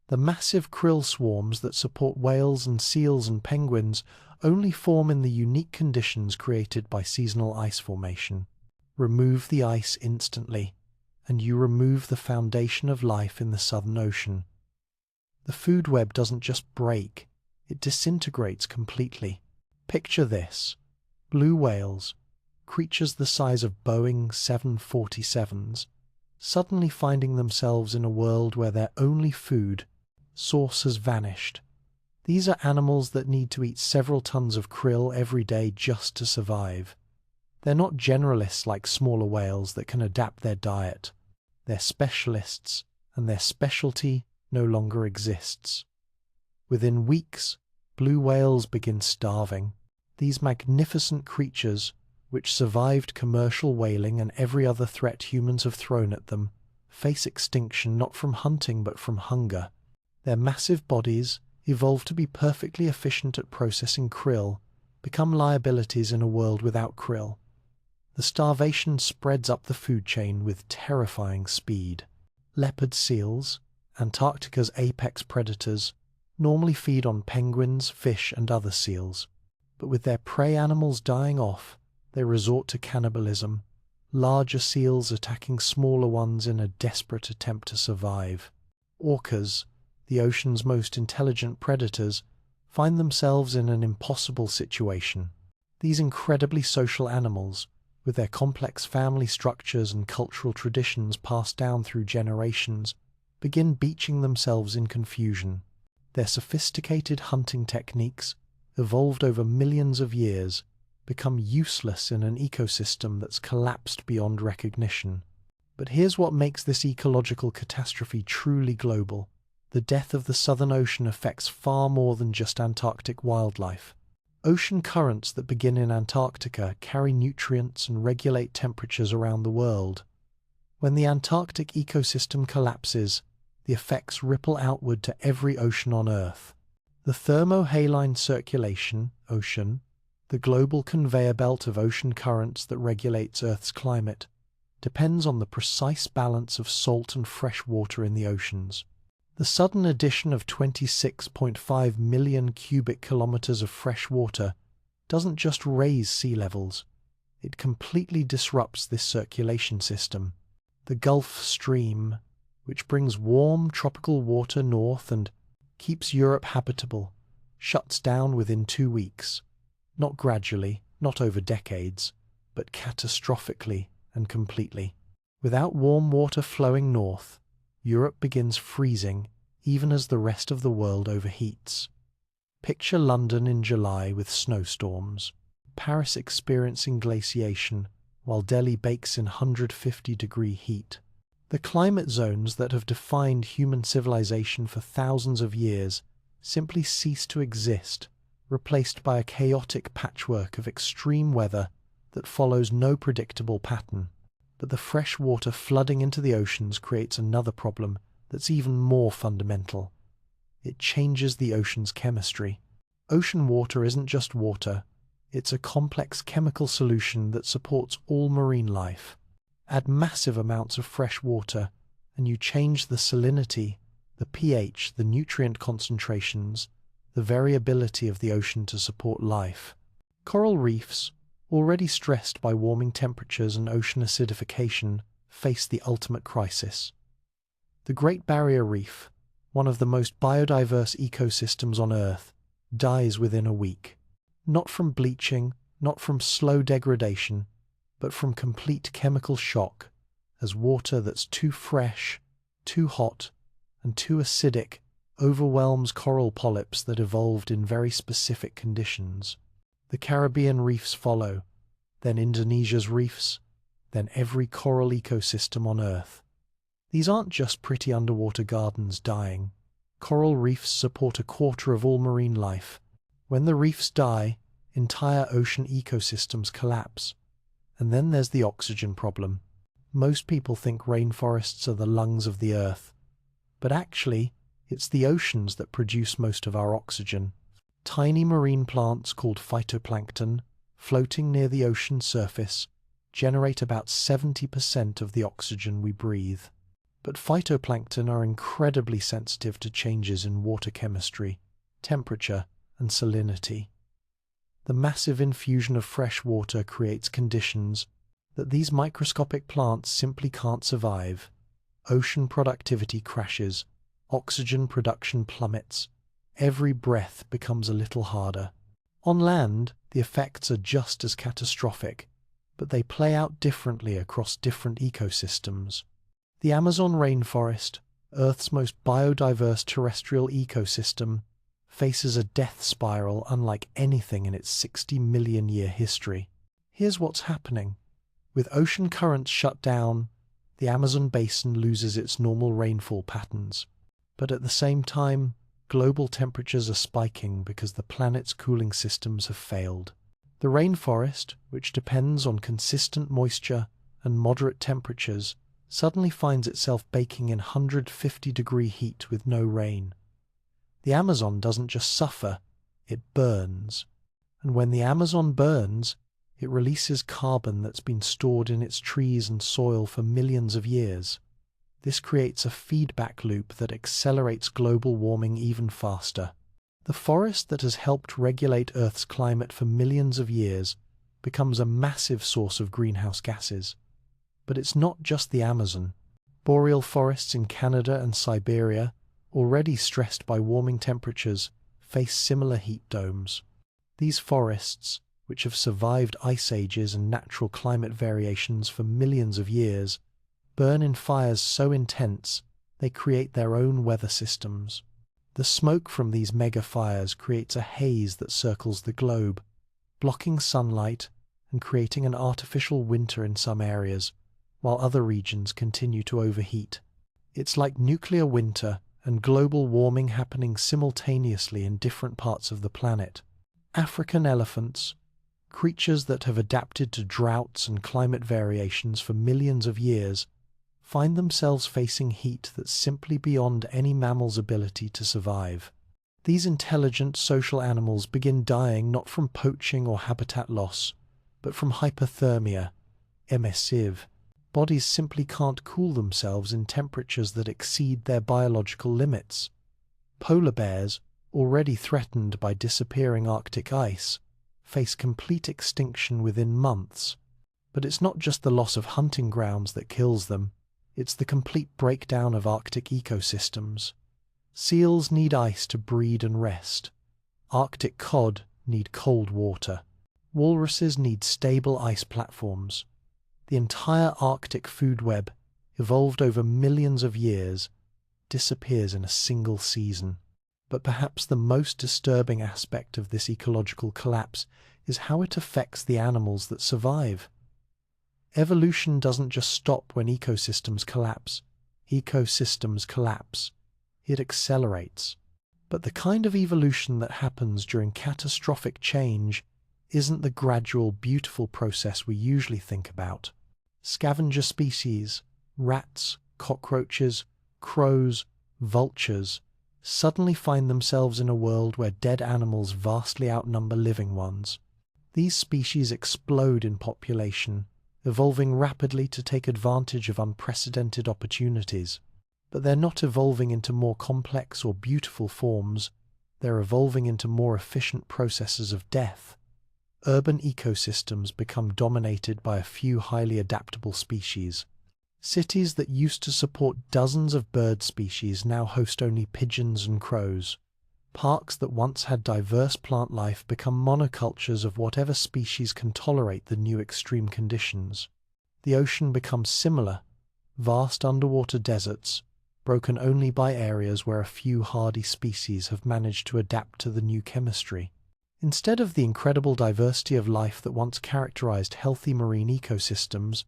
The massive krill swarms that support whales and seals and penguins only form in the unique conditions created by seasonal ice formation. Remove the ice instantly, and you remove the foundation of life in the Southern Ocean. The food web doesn't just break, it disintegrates completely. Picture this: blue whales, creatures the size of Boeing 747s, suddenly finding themselves in a world where their only food source has vanished. These are animals that need to eat several tons of krill every day just to survive. They're not generalists like smaller whales that can adapt their diet. They're specialists, and their specialty no longer exists. Within weeks, blue whales begin starving. These magnificent creatures, which survived commercial whaling and every other threat humans have thrown at them, face extinction not from hunting but from hunger. Their massive bodies, evolved to be perfectly efficient at processing krill, become liabilities in a world without krill. The starvation spreads up the food chain with terrifying speed. Leopard seals, Antarctica's apex predators, normally feed on penguins, fish, and other seals. But with their prey animals dying off, they resort to cannibalism, larger seals attacking smaller ones in a desperate attempt to survive. Orcas, the ocean's most intelligent predators, find themselves in an impossible situation. These incredibly social animals, with their complex family structures and cultural traditions passed down through generations, begin beaching themselves in confusion. Their sophisticated hunting techniques, evolved over millions of years, become useless in an ecosystem that's collapsed beyond recognition. But here's what makes this ecological catastrophe truly global. The death of the Southern Ocean affects far more than just Antarctic wildlife. Ocean currents that begin in Antarctica carry nutrients and regulate temperatures around the world. When the Antarctic ecosystem collapses, the effects ripple outward to every ocean on Earth. The thermohaline circulation, ocean, the global conveyor belt of ocean currents that regulates Earth's climate, depends on the precise balance of salt and fresh water in the oceans. The sudden addition of 26.5 million cubic kilometers of fresh water doesn't just raise sea levels, it completely disrupts this circulation system. The Gulf Stream, which brings warm tropical water north and keeps Europe habitable, shuts down within 2 weeks. Not gradually, not over decades, but catastrophically and completely. Without warm water flowing north, Europe begins freezing even as the rest of the world overheats. Picture London in July with snowstorms, Paris experiencing glaciation, while Delhi bakes in 150-degree heat. The climate zones that have defined human civilization for thousands of years simply cease to exist, replaced by a chaotic patchwork of extreme weather that follows no predictable pattern. But the fresh water flooding into the oceans creates another problem that's even more fundamental. It changes the ocean's chemistry. Ocean water isn't just water, it's a complex chemical solution that supports all marine life. Add massive amounts of fresh water, and you change the salinity, the pH, the nutrient concentrations, the variability of the ocean to support life. Coral reefs, already stressed by warming temperatures and ocean acidification, face the ultimate crisis. The Great Barrier Reef, one of the most biodiverse ecosystems on Earth, dies within a week. Not from bleaching, not from slow degradation, but from complete chemical shock, as water that's too fresh, too hot, and too acidic overwhelms coral polyps that evolved in very specific conditions. The Caribbean reefs follow, then Indonesia's reefs, then every coral ecosystem on Earth. These aren't just pretty underwater gardens dying. Coral reefs support 1/4 of all marine life. When the reefs die, entire ocean ecosystems collapse. And then there's the oxygen problem. Most people think rainforests are the lungs of the Earth, but actually, it's the oceans that produce most of our oxygen. Tiny marine plants called phytoplankton, floating near the ocean surface, generate about 70% of the oxygen we breathe. But phytoplankton are incredibly sensitive to changes in water chemistry, temperature, and salinity. The massive infusion of fresh water creates conditions that these microscopic plants simply can't survive. Ocean productivity crashes, oxygen production plummets, every breath becomes a little harder. On land, the effects are just as catastrophic, but they play out differently across different ecosystems. The Amazon rainforest, Earth's most biodiverse terrestrial ecosystem, faces a death spiral unlike anything in its 60-million-year history. Here's what's happening. With ocean currents shut down, the Amazon basin loses its normal rainfall patterns. But at the same time, global temperatures are spiking because the planet's cooling systems have failed. The rainforest, which depends on consistent moisture and moderate temperatures, suddenly finds itself baking in 150-degree heat with no rain. The Amazon doesn't just suffer, it burns. And when the Amazon burns, it releases carbon that's been stored in its trees and soil for millions of years. This creates a feedback loop that accelerates global warming even faster. The forest that has helped regulate Earth's climate for millions of years becomes a massive source of greenhouse gases. But it's not just the Amazon. Boreal forests in Canada and Siberia, already stressed by warming temperatures, face similar heat domes. These forests, which have survived ice ages and natural climate variations for millions of years, burn in fires so intense they create their own weather systems. The smoke from these mega fires creates a haze that circles the globe, blocking sunlight and creating an artificial winter in some areas, while other regions continue to overheat. It's like nuclear winter and global warming happening simultaneously in different parts of the planet. African elephants, creatures that have adapted to droughts and climate variations for millions of years, find themselves facing heat that's simply beyond any mammal's ability to survive. These intelligent social animals begin dying not from poaching or habitat loss, but from hypothermia, emissive. Bodies simply can't cool themselves in temperatures that exceed their biological limits. Polar bears, already threatened by disappearing Arctic ice, face complete extinction within months. But it's not just the loss of hunting grounds that kills them, it's the complete breakdown of Arctic ecosystems. Seals need ice to breed and rest. Arctic cod need cold water. Walruses need stable ice platforms. The entire Arctic food web, evolved over millions of years, disappears in a single season. But perhaps the most disturbing aspect of this ecological collapse is how it affects the animals that survive. Evolution doesn't just stop when ecosystems collapse. Ecosystems collapse. It accelerates. But the kind of evolution that happens during catastrophic change isn't the gradual, beautiful process we usually think about. Scavenger species, rats, cockroaches, crows, vultures, suddenly find themselves in a world where dead animals vastly outnumber living ones. These species explode in population, evolving rapidly to take advantage of unprecedented opportunities. But they're not evolving into more complex or beautiful forms, they're evolving into more efficient processes of death. Urban ecosystems become dominated by a few highly adaptable species. Cities that used to support dozens of bird species now host only pigeons and crows. Parks that once had diverse plant life become monocultures of whatever species can tolerate the new extreme conditions. The ocean becomes similar, vast underwater deserts, broken only by areas where a few hardy species have managed to adapt to the new chemistry. Instead of the incredible diversity of life that once characterized healthy marine ecosystems,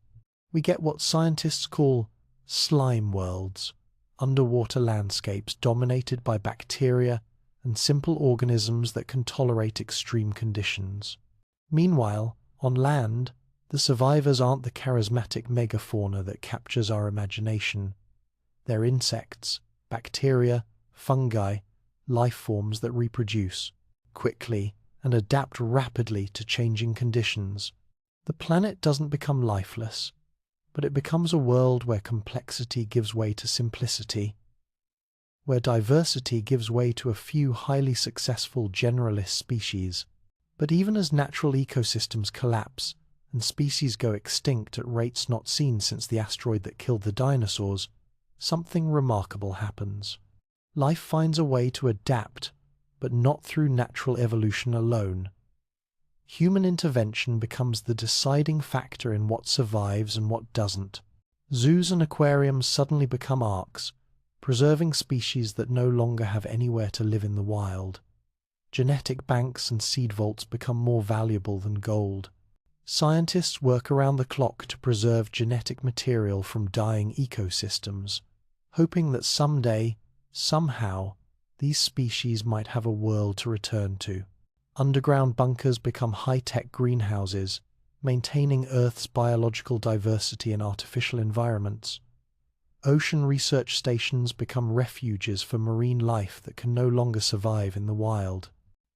we get what scientists call slime worlds, underwater landscapes dominated by bacteria and simple organisms that can tolerate extreme conditions. Meanwhile, on land, the survivors aren't the charismatic megafauna that captures our imagination. They're insects, bacteria, fungi, life forms that reproduce quickly and adapt rapidly to changing conditions. The planet doesn't become lifeless, but it becomes a world where complexity gives way to simplicity, where diversity gives way to a few highly successful generalist species. But even as natural ecosystems collapse and species go extinct at rates not seen since the asteroid that killed the dinosaurs, something remarkable happens. Life finds a way to adapt, but not through natural evolution alone. Human intervention becomes the deciding factor in what survives and what doesn't. Zoos and aquariums suddenly become arks, preserving species that no longer have anywhere to live in the wild. Genetic banks and seed vaults become more valuable than gold. Scientists work around the clock to preserve genetic material from dying ecosystems, hoping that someday, somehow, these species might have a world to return to. Underground bunkers become high-tech greenhouses, maintaining Earth's biological diversity in artificial environments. Ocean research stations become refuges for marine life that can no longer survive in the wild.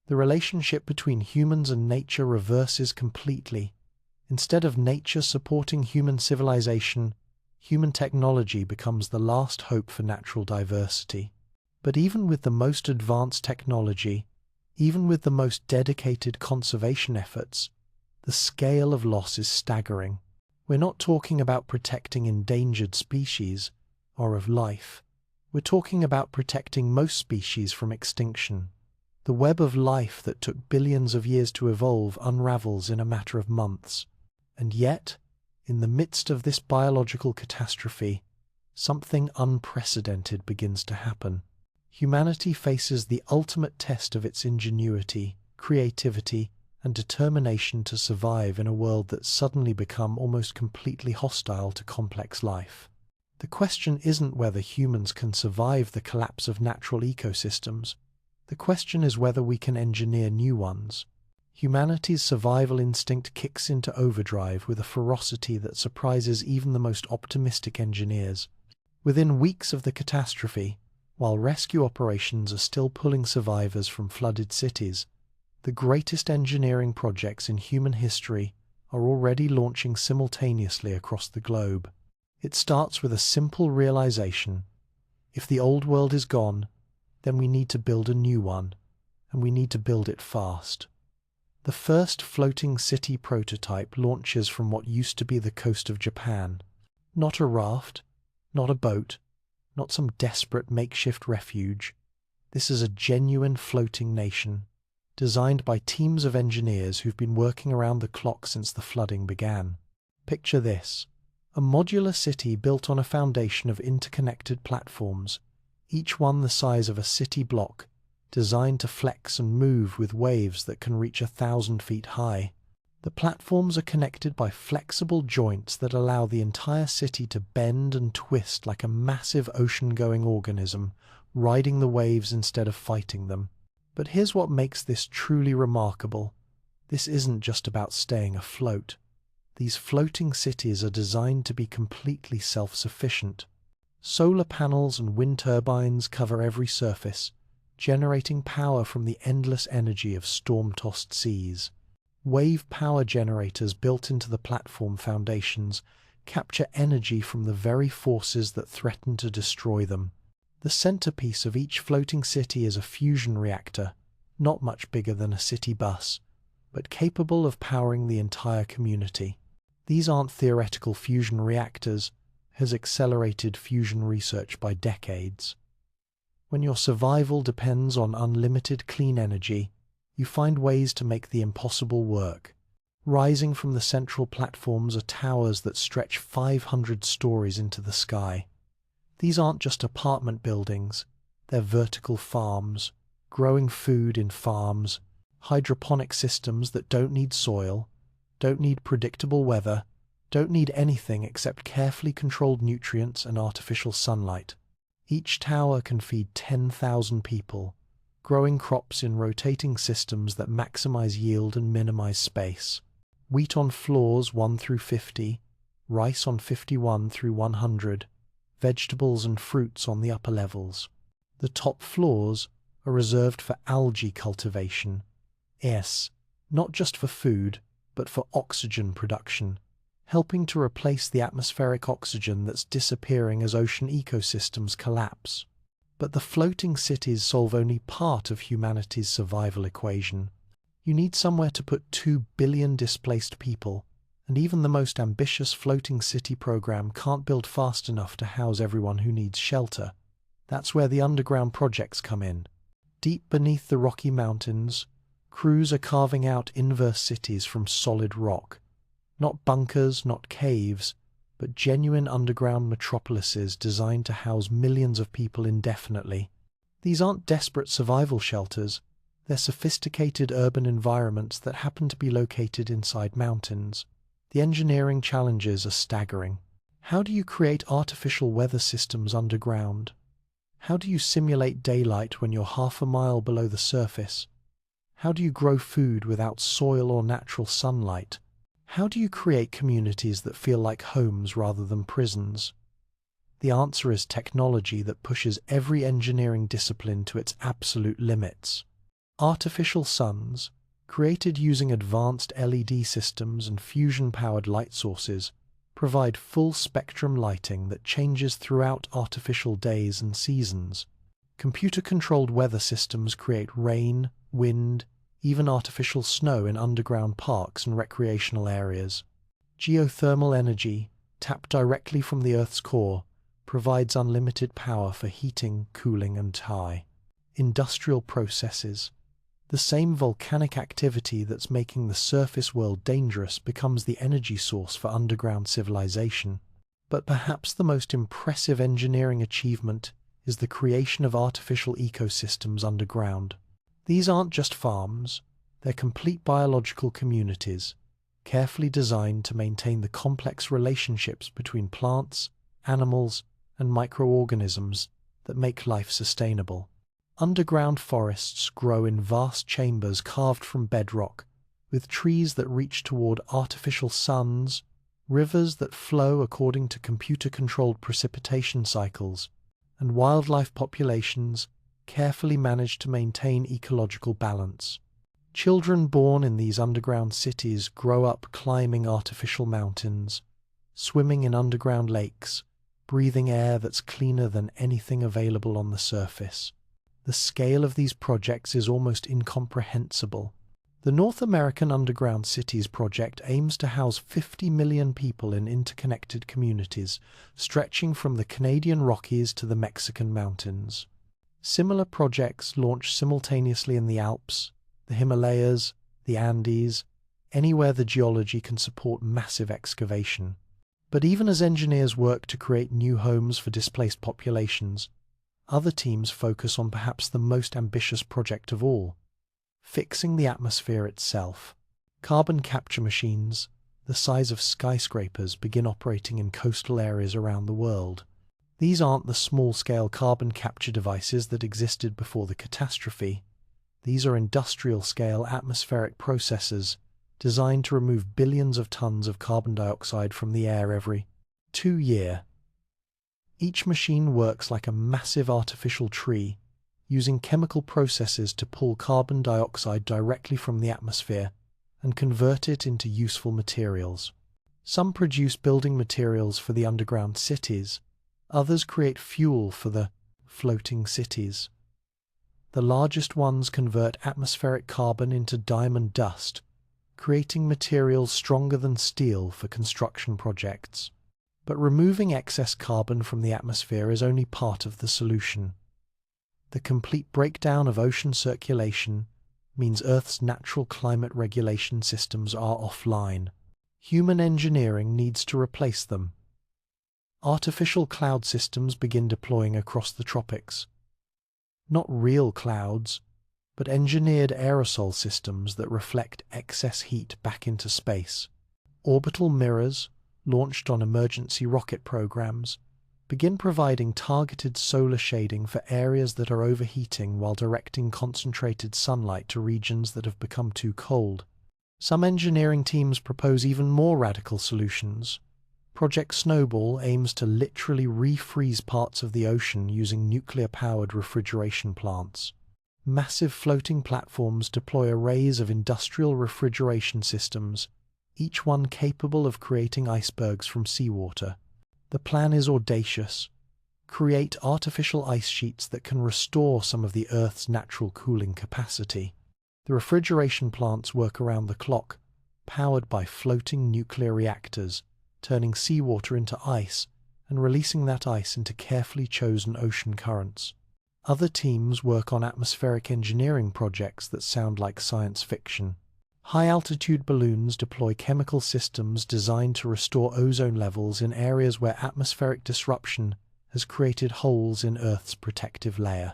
The relationship between humans and nature reverses completely. Instead of nature supporting human civilization, human technology becomes the last hope for natural diversity. But even with the most advanced technology, even with the most dedicated conservation efforts, the scale of loss is staggering. We're not talking about protecting endangered species or of life. We're talking about protecting most species from extinction. The web of life that took billions of years to evolve unravels in a matter of months. And yet, in the midst of this biological catastrophe, something unprecedented begins to happen. Humanity faces the ultimate test of its ingenuity, creativity, and determination to survive in a world that's suddenly become almost completely hostile to complex life. The question isn't whether humans can survive the collapse of natural ecosystems. The question is whether we can engineer new ones. Humanity's survival instinct kicks into overdrive with a ferocity that surprises even the most optimistic engineers. Within weeks of the catastrophe, while rescue operations are still pulling survivors from flooded cities, the greatest engineering projects in human history are already launching simultaneously across the globe. It starts with a simple realization: if the old world is gone, then we need to build a new one, and we need to build it fast. The first floating city prototype launches from what used to be the coast of Japan. Not a raft, not a boat, not some desperate makeshift refuge. This is a genuine floating nation, designed by teams of engineers who've been working around the clock since the flooding began. Picture this: a modular city built on a foundation of interconnected platforms, each one the size of a city block, designed to flex and move with waves that can reach 1,000 feet high. The platforms are connected by flexible joints that allow the entire city to bend and twist like a massive ocean-going organism, riding the waves instead of fighting them. But here's what makes this truly remarkable. This isn't just about staying afloat. These floating cities are designed to be completely self-sufficient. Solar panels and wind turbines cover every surface, generating power from the endless energy of storm-tossed seas. Wave power generators built into the platform foundations capture energy from the very forces that threaten to destroy them. The centerpiece of each floating city is a fusion reactor, not much bigger than a city bus, but capable of powering the entire community. These aren't theoretical fusion reactors, has accelerated fusion research by decades. When your survival depends on unlimited clean energy, you find ways to make the impossible work. Rising from the central platforms are towers that stretch 500 stories into the sky. These aren't just apartment buildings, they're vertical farms, growing food in farms, hydroponic systems that don't need soil, don't need predictable weather, don't need anything except carefully controlled nutrients and artificial sunlight. Each tower can feed 10,000 people, growing crops in rotating systems that maximize yield and minimize space. Wheat on floors 1 through 50, rice on 51 through 100, vegetables and fruits on the upper levels. The top floors are reserved for algae cultivation. Yes, not just for food, but for oxygen production, helping to replace the atmospheric oxygen that's disappearing as ocean ecosystems collapse. But the floating cities solve only part of humanity's survival equation. You need somewhere to put 2 billion displaced people, and even the most ambitious floating city program can't build fast enough to house everyone who needs shelter. That's where the underground projects come in. Deep beneath the Rocky Mountains, crews are carving out inverse cities from solid rock. Not bunkers, not caves, but genuine underground metropolises designed to house millions of people indefinitely. These aren't desperate survival shelters, they're sophisticated urban environments that happen to be located inside mountains. The engineering challenges are staggering. How do you create artificial weather systems underground? How do you simulate daylight when you're half a mile below the surface? How do you grow food without soil or natural sunlight? How do you create communities that feel like homes rather than prisons? The answer is technology that pushes every engineering discipline to its absolute limits. Artificial suns, created using advanced LED systems and fusion-powered light sources, provide full-spectrum lighting that changes throughout artificial days and seasons. Computer-controlled weather systems create rain, wind, even artificial snow in underground parks and recreational areas. Geothermal energy, tapped directly from the Earth's core, provides unlimited power for heating, cooling, and tie. Industrial processes. The same volcanic activity that's making the surface world dangerous becomes the energy source for underground civilization. But perhaps the most impressive engineering achievement is the creation of artificial ecosystems underground. These aren't just farms, They're complete biological communities, carefully designed to maintain the complex relationships between plants, animals, and microorganisms that make life sustainable. Underground forests grow in vast chambers carved from bedrock, with trees that reach toward artificial suns, rivers that flow according to computer-controlled precipitation cycles, and wildlife populations carefully managed to maintain ecological balance. Children born in these underground cities grow up climbing artificial mountains, swimming in underground lakes, breathing air that's cleaner than anything available on the surface. The scale of these projects is almost incomprehensible. The North American Underground Cities project aims to house 50 million people in interconnected communities, stretching from the Canadian Rockies to the Mexican mountains. Similar projects launch simultaneously in the Alps, the Himalayas, the Andes, anywhere the geology can support massive excavation. But even as engineers work to create new homes for displaced populations, other teams focus on perhaps the most ambitious project of all: fixing the atmosphere itself. Carbon capture machines, the size of skyscrapers, begin operating in coastal areas around the world. These aren't the small-scale carbon capture devices that existed before the catastrophe. These are industrial-scale atmospheric processors designed to remove billions of tons of carbon dioxide from the air every 2 years. Each machine works like a massive artificial tree, using chemical processes to pull carbon dioxide directly from the atmosphere and convert it into useful materials. Some produce building materials for the underground cities, others create fuel for the floating cities. The largest ones convert atmospheric carbon into diamond dust, creating materials stronger than steel for construction projects. But removing excess carbon from the atmosphere is only part of the solution. The complete breakdown of ocean circulation means Earth's natural climate regulation systems are offline. Human engineering needs to replace them. Artificial cloud systems begin deploying across the tropics. Not real clouds, but engineered aerosol systems that reflect excess heat back into space. Orbital mirrors, launched on emergency rocket programs, begin providing targeted solar shading for areas that are overheating while directing concentrated sunlight to regions that have become too cold. Some engineering teams propose even more radical solutions. Project Snowball aims to literally refreeze parts of the ocean using nuclear-powered refrigeration plants. Massive floating platforms deploy arrays of industrial refrigeration systems, each one capable of creating icebergs from seawater. The plan is audacious: create artificial ice sheets that can restore some of the Earth's natural cooling capacity. The refrigeration plants work around the clock, powered by floating nuclear reactors, turning seawater into ice and releasing that ice into carefully chosen ocean currents. Other teams work on atmospheric engineering projects that sound like science fiction. High-altitude balloons deploy chemical systems designed to restore ozone levels in areas where atmospheric disruption has created holes in Earth's protective layer.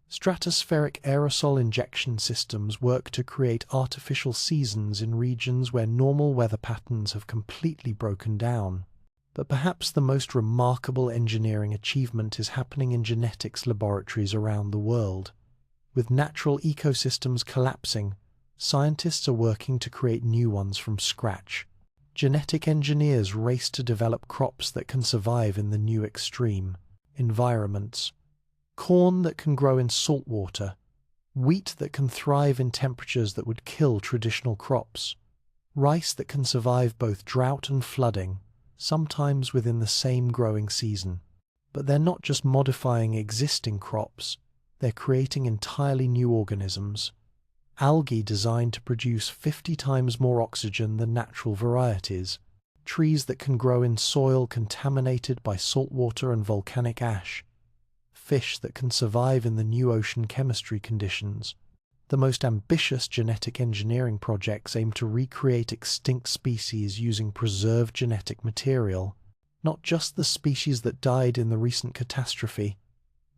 Stratospheric aerosol injection systems work to create artificial seasons in regions where normal weather patterns have completely broken down. But perhaps the most remarkable engineering achievement is happening in genetics laboratories around the world. With natural ecosystems collapsing, scientists are working to create new ones from scratch. Genetic engineers race to develop crops that can survive in the new extreme environments. Corn that can grow in salt water, wheat that can thrive in temperatures that would kill traditional crops, rice that can survive both drought and flooding, sometimes within the same growing season. But they're not just modifying existing crops, they're creating entirely new organisms. Algae designed to produce 50 times more oxygen than natural varieties, trees that can grow in soil contaminated by saltwater and volcanic ash, fish that can survive in the new ocean chemistry conditions. The most ambitious genetic engineering projects aim to recreate extinct species using preserved genetic material, not just the species that died in the recent catastrophe,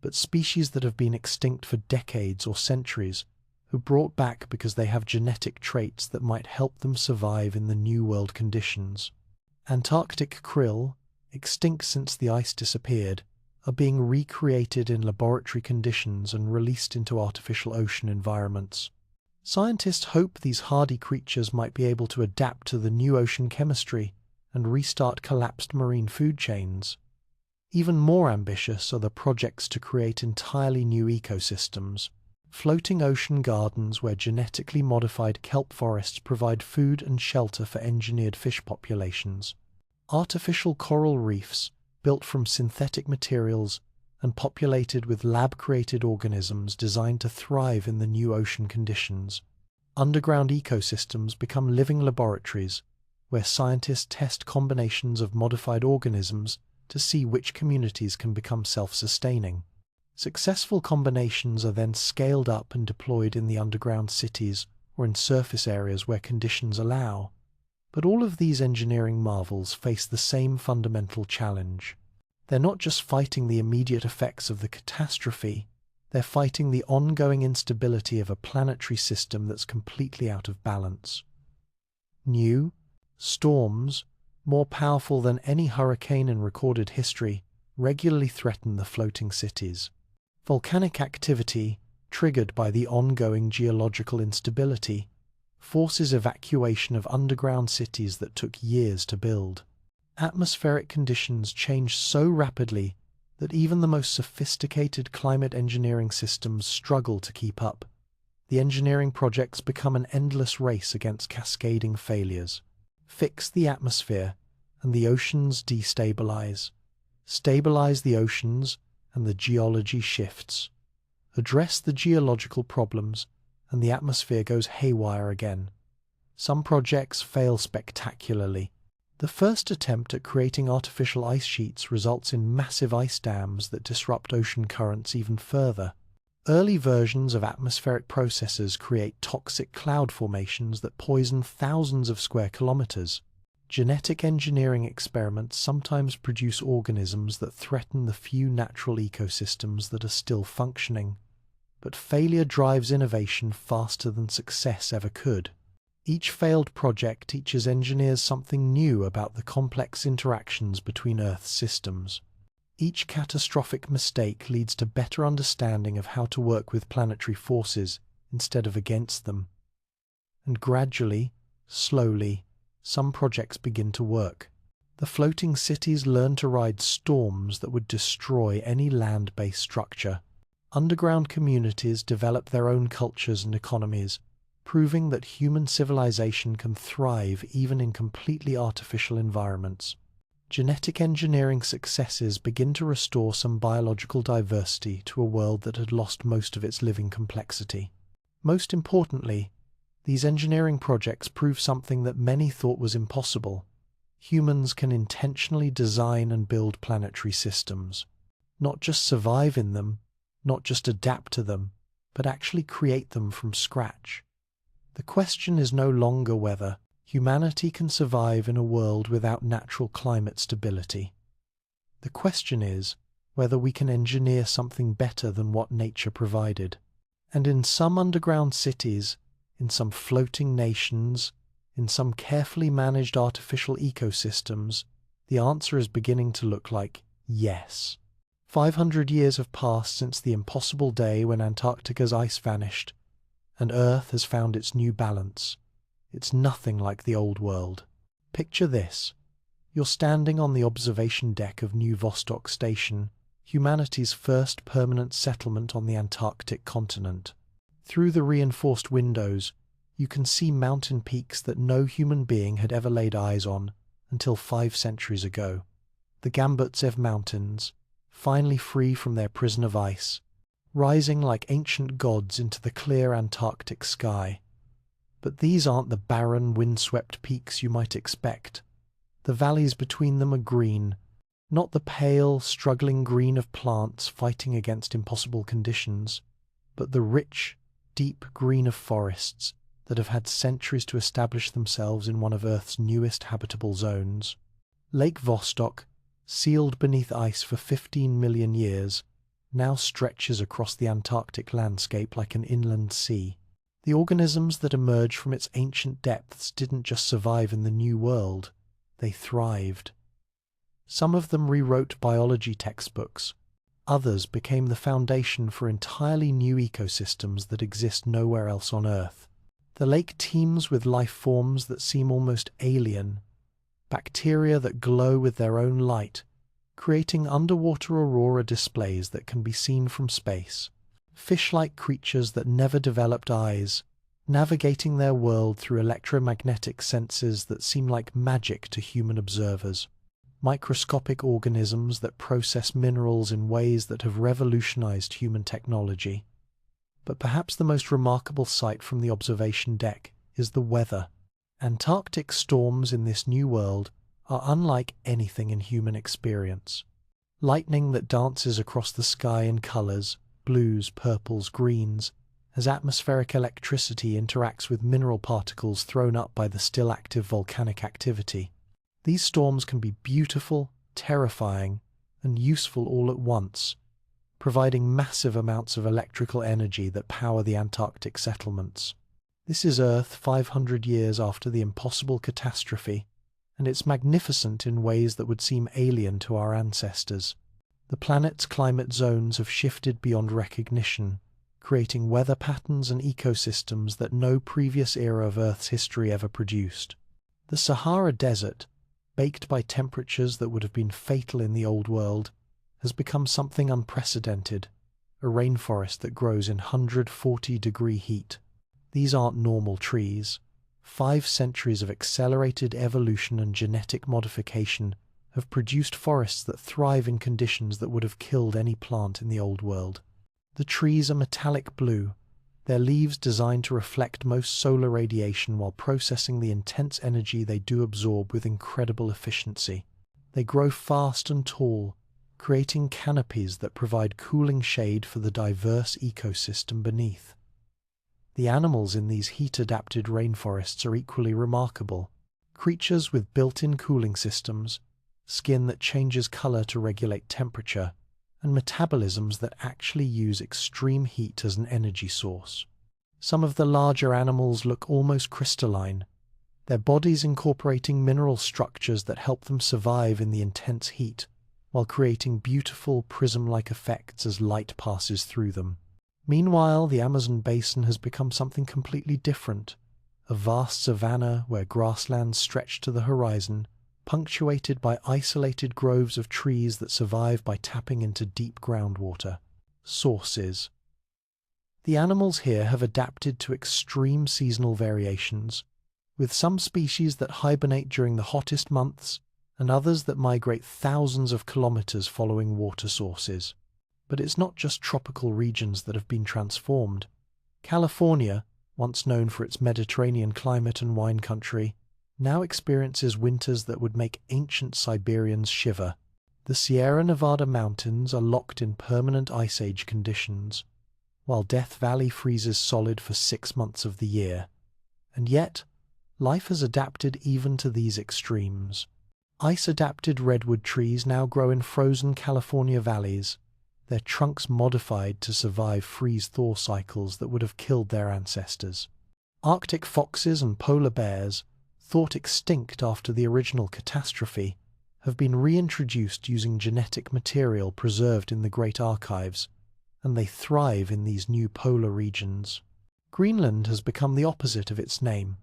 but species that have been extinct for decades or centuries, who brought back because they have genetic traits that might help them survive in the New World conditions. Antarctic krill, extinct since the ice disappeared, are being recreated in laboratory conditions and released into artificial ocean environments. Scientists hope these hardy creatures might be able to adapt to the new ocean chemistry and restart collapsed marine food chains. Even more ambitious are the projects to create entirely new ecosystems, floating ocean gardens where genetically modified kelp forests provide food and shelter for engineered fish populations, artificial coral reefs built from synthetic materials and populated with lab-created organisms designed to thrive in the new ocean conditions. Underground ecosystems become living laboratories where scientists test combinations of modified organisms to see which communities can become self-sustaining. Successful combinations are then scaled up and deployed in the underground cities or in surface areas where conditions allow. But all of these engineering marvels face the same fundamental challenge. They're not just fighting the immediate effects of the catastrophe, they're fighting the ongoing instability of a planetary system that's completely out of balance. New storms, more powerful than any hurricane in recorded history, regularly threaten the floating cities. Volcanic activity, triggered by the ongoing geological instability, forces evacuation of underground cities that took years to build. Atmospheric conditions change so rapidly that even the most sophisticated climate engineering systems struggle to keep up. The engineering projects become an endless race against cascading failures. Fix the atmosphere, and the oceans destabilize. Stabilize the oceans, and the geology shifts. Address the geological problems, and the atmosphere goes haywire again. Some projects fail spectacularly. The first attempt at creating artificial ice sheets results in massive ice dams that disrupt ocean currents even further. Early versions of atmospheric processes create toxic cloud formations that poison thousands of square kilometers. Genetic engineering experiments sometimes produce organisms that threaten the few natural ecosystems that are still functioning. But failure drives innovation faster than success ever could. Each failed project teaches engineers something new about the complex interactions between Earth's systems. Each catastrophic mistake leads to better understanding of how to work with planetary forces instead of against them. And gradually, slowly, some projects begin to work. The floating cities learn to ride storms that would destroy any land-based structure. Underground communities develop their own cultures and economies, proving that human civilization can thrive even in completely artificial environments. Genetic engineering successes begin to restore some biological diversity to a world that had lost most of its living complexity. Most importantly, these engineering projects prove something that many thought was impossible. Humans can intentionally design and build planetary systems. Not just survive in them, not just adapt to them, but actually create them from scratch. The question is no longer whether humanity can survive in a world without natural climate stability. The question is whether we can engineer something better than what nature provided. And in some underground cities, in some floating nations, in some carefully managed artificial ecosystems, the answer is beginning to look like yes. 500 years have passed since the impossible day when Antarctica's ice vanished, and Earth has found its new balance. It's nothing like the old world. Picture this. You're standing on the observation deck of New Vostok Station, humanity's first permanent settlement on the Antarctic continent. Through the reinforced windows, you can see mountain peaks that no human being had ever laid eyes on until 5 centuries ago. The Gambutsev Mountains, finally free from their prison of ice, rising like ancient gods into the clear Antarctic sky. But these aren't the barren, windswept peaks you might expect. The valleys between them are green, not the pale, struggling green of plants fighting against impossible conditions, but the rich, deep green of forests that have had centuries to establish themselves in one of Earth's newest habitable zones. Lake Vostok, sealed beneath ice for 15 million years, now stretches across the Antarctic landscape like an inland sea. The organisms that emerged from its ancient depths didn't just survive in the New World, they thrived. Some of them rewrote biology textbooks. Others became the foundation for entirely new ecosystems that exist nowhere else on Earth. The lake teems with life forms that seem almost alien, bacteria that glow with their own light, creating underwater aurora displays that can be seen from space. Fish-like creatures that never developed eyes, navigating their world through electromagnetic senses that seem like magic to human observers. Microscopic organisms that process minerals in ways that have revolutionized human technology. But perhaps the most remarkable sight from the observation deck is the weather. Antarctic storms in this new world are unlike anything in human experience. Lightning that dances across the sky in colors, blues, purples, greens, as atmospheric electricity interacts with mineral particles thrown up by the still active volcanic activity. These storms can be beautiful, terrifying, and useful all at once, providing massive amounts of electrical energy that power the Antarctic settlements. This is Earth 500 years after the impossible catastrophe, and it's magnificent in ways that would seem alien to our ancestors. The planet's climate zones have shifted beyond recognition, creating weather patterns and ecosystems that no previous era of Earth's history ever produced. The Sahara Desert, baked by temperatures that would have been fatal in the Old World, has become something unprecedented, a rainforest that grows in 140-degree heat. These aren't normal trees. 5 centuries of accelerated evolution and genetic modification have produced forests that thrive in conditions that would have killed any plant in the Old World. The trees are metallic blue, their leaves designed to reflect most solar radiation while processing the intense energy they do absorb with incredible efficiency. They grow fast and tall, creating canopies that provide cooling shade for the diverse ecosystem beneath. The animals in these heat-adapted rainforests are equally remarkable. Creatures with built-in cooling systems, skin that changes color to regulate temperature, and metabolisms that actually use extreme heat as an energy source. Some of the larger animals look almost crystalline, their bodies incorporating mineral structures that help them survive in the intense heat, while creating beautiful prism-like effects as light passes through them. Meanwhile, the Amazon basin has become something completely different, a vast savanna where grasslands stretch to the horizon, punctuated by isolated groves of trees that survive by tapping into deep groundwater. Sources. The animals here have adapted to extreme seasonal variations, with some species that hibernate during the hottest months and others that migrate thousands of kilometers following water sources. But it's not just tropical regions that have been transformed. California, once known for its Mediterranean climate and wine country, now experiences winters that would make ancient Siberians shiver. The Sierra Nevada mountains are locked in permanent ice age conditions, while Death Valley freezes solid for 6 months of the year. And yet, life has adapted even to these extremes. Ice-adapted redwood trees now grow in frozen California valleys, their trunks modified to survive freeze-thaw cycles that would have killed their ancestors. Arctic foxes and polar bears, thought extinct after the original catastrophe, have been reintroduced using genetic material preserved in the Great Archives, and they thrive in these new polar regions. Greenland has become the opposite of its name,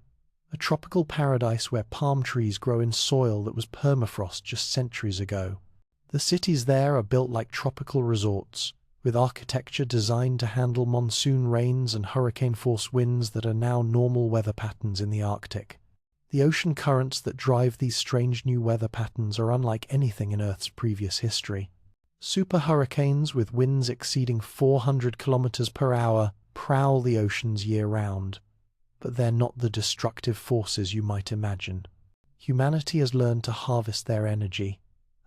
a tropical paradise where palm trees grow in soil that was permafrost just centuries ago. The cities there are built like tropical resorts, with architecture designed to handle monsoon rains and hurricane-force winds that are now normal weather patterns in the Arctic. The ocean currents that drive these strange new weather patterns are unlike anything in Earth's previous history. Super hurricanes with winds exceeding 400 kilometers per hour prowl the oceans year-round, but they're not the destructive forces you might imagine. Humanity has learned to harvest their energy,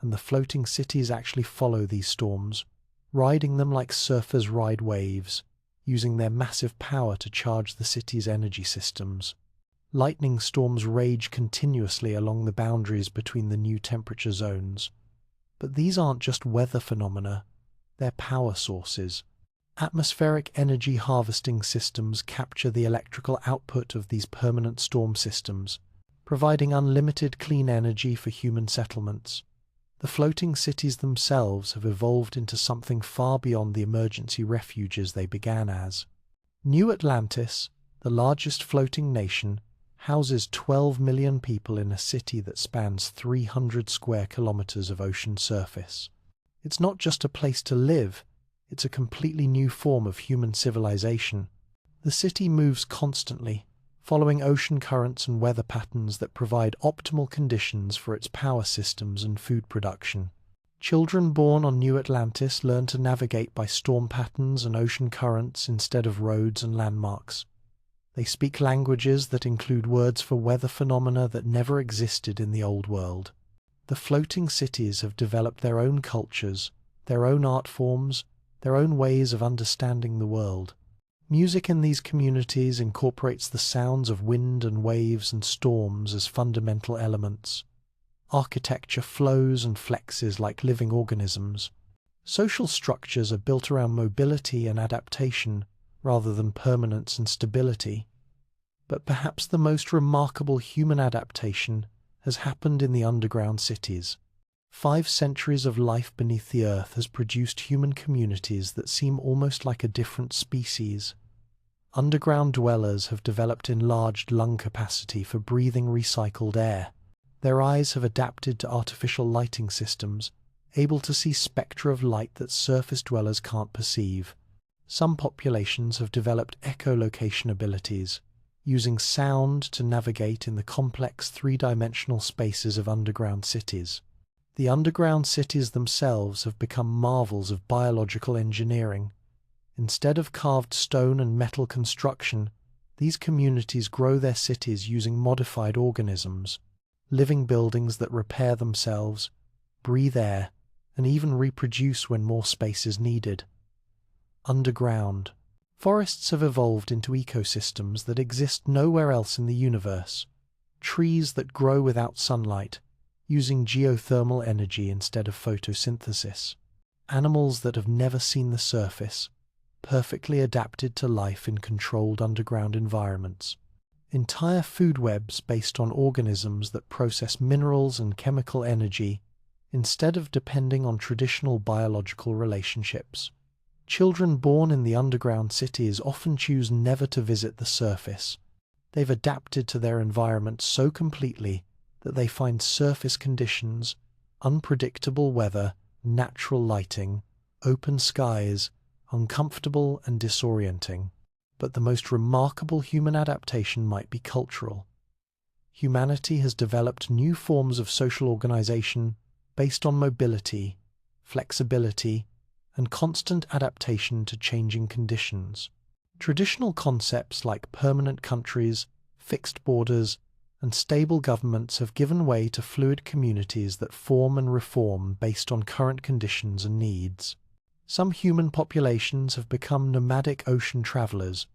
and the floating cities actually follow these storms, riding them like surfers ride waves, using their massive power to charge the city's energy systems. Lightning storms rage continuously along the boundaries between the new temperature zones. But these aren't just weather phenomena, they're power sources. Atmospheric energy harvesting systems capture the electrical output of these permanent storm systems, providing unlimited clean energy for human settlements. The floating cities themselves have evolved into something far beyond the emergency refuges they began as. New Atlantis, the largest floating nation, houses 12 million people in a city that spans 300 square kilometers of ocean surface. It's not just a place to live, it's a completely new form of human civilization. The city moves constantly, following ocean currents and weather patterns that provide optimal conditions for its power systems and food production. Children born on New Atlantis learn to navigate by storm patterns and ocean currents instead of roads and landmarks. They speak languages that include words for weather phenomena that never existed in the old world. The floating cities have developed their own cultures, their own art forms, their own ways of understanding the world. Music in these communities incorporates the sounds of wind and waves and storms as fundamental elements. Architecture flows and flexes like living organisms. Social structures are built around mobility and adaptation rather than permanence and stability. But perhaps the most remarkable human adaptation has happened in the underground cities. 5 centuries of life beneath the earth has produced human communities that seem almost like a different species. Underground dwellers have developed enlarged lung capacity for breathing recycled air. Their eyes have adapted to artificial lighting systems, able to see spectra of light that surface dwellers can't perceive. Some populations have developed echolocation abilities, using sound to navigate in the complex 3-dimensional spaces of underground cities. The underground cities themselves have become marvels of biological engineering. Instead of carved stone and metal construction, these communities grow their cities using modified organisms, living buildings that repair themselves, breathe air, and even reproduce when more space is needed. Underground. Forests have evolved into ecosystems that exist nowhere else in the universe. Trees that grow without sunlight, using geothermal energy instead of photosynthesis. Animals that have never seen the surface, perfectly adapted to life in controlled underground environments. Entire food webs based on organisms that process minerals and chemical energy instead of depending on traditional biological relationships. Children born in the underground cities often choose never to visit the surface. They've adapted to their environment so completely that they find surface conditions, unpredictable weather, natural lighting, open skies, uncomfortable and disorienting. But the most remarkable human adaptation might be cultural. Humanity has developed new forms of social organization based on mobility, flexibility, and constant adaptation to changing conditions. Traditional concepts like permanent countries, fixed borders, and stable governments have given way to fluid communities that form and reform based on current conditions and needs. Some human populations have become nomadic ocean travelers,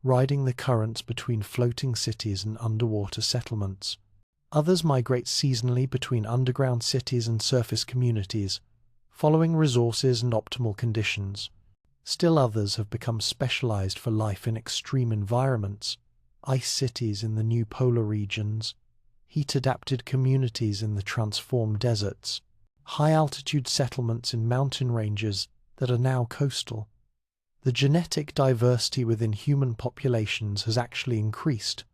riding the currents between floating cities and underwater settlements. Others migrate seasonally between underground cities and surface communities, following resources and optimal conditions. Still others have become specialized for life in extreme environments, ice cities in the new polar regions, heat-adapted communities in the transformed deserts, high-altitude settlements in mountain ranges that are now coastal. The genetic diversity within human populations has actually increased,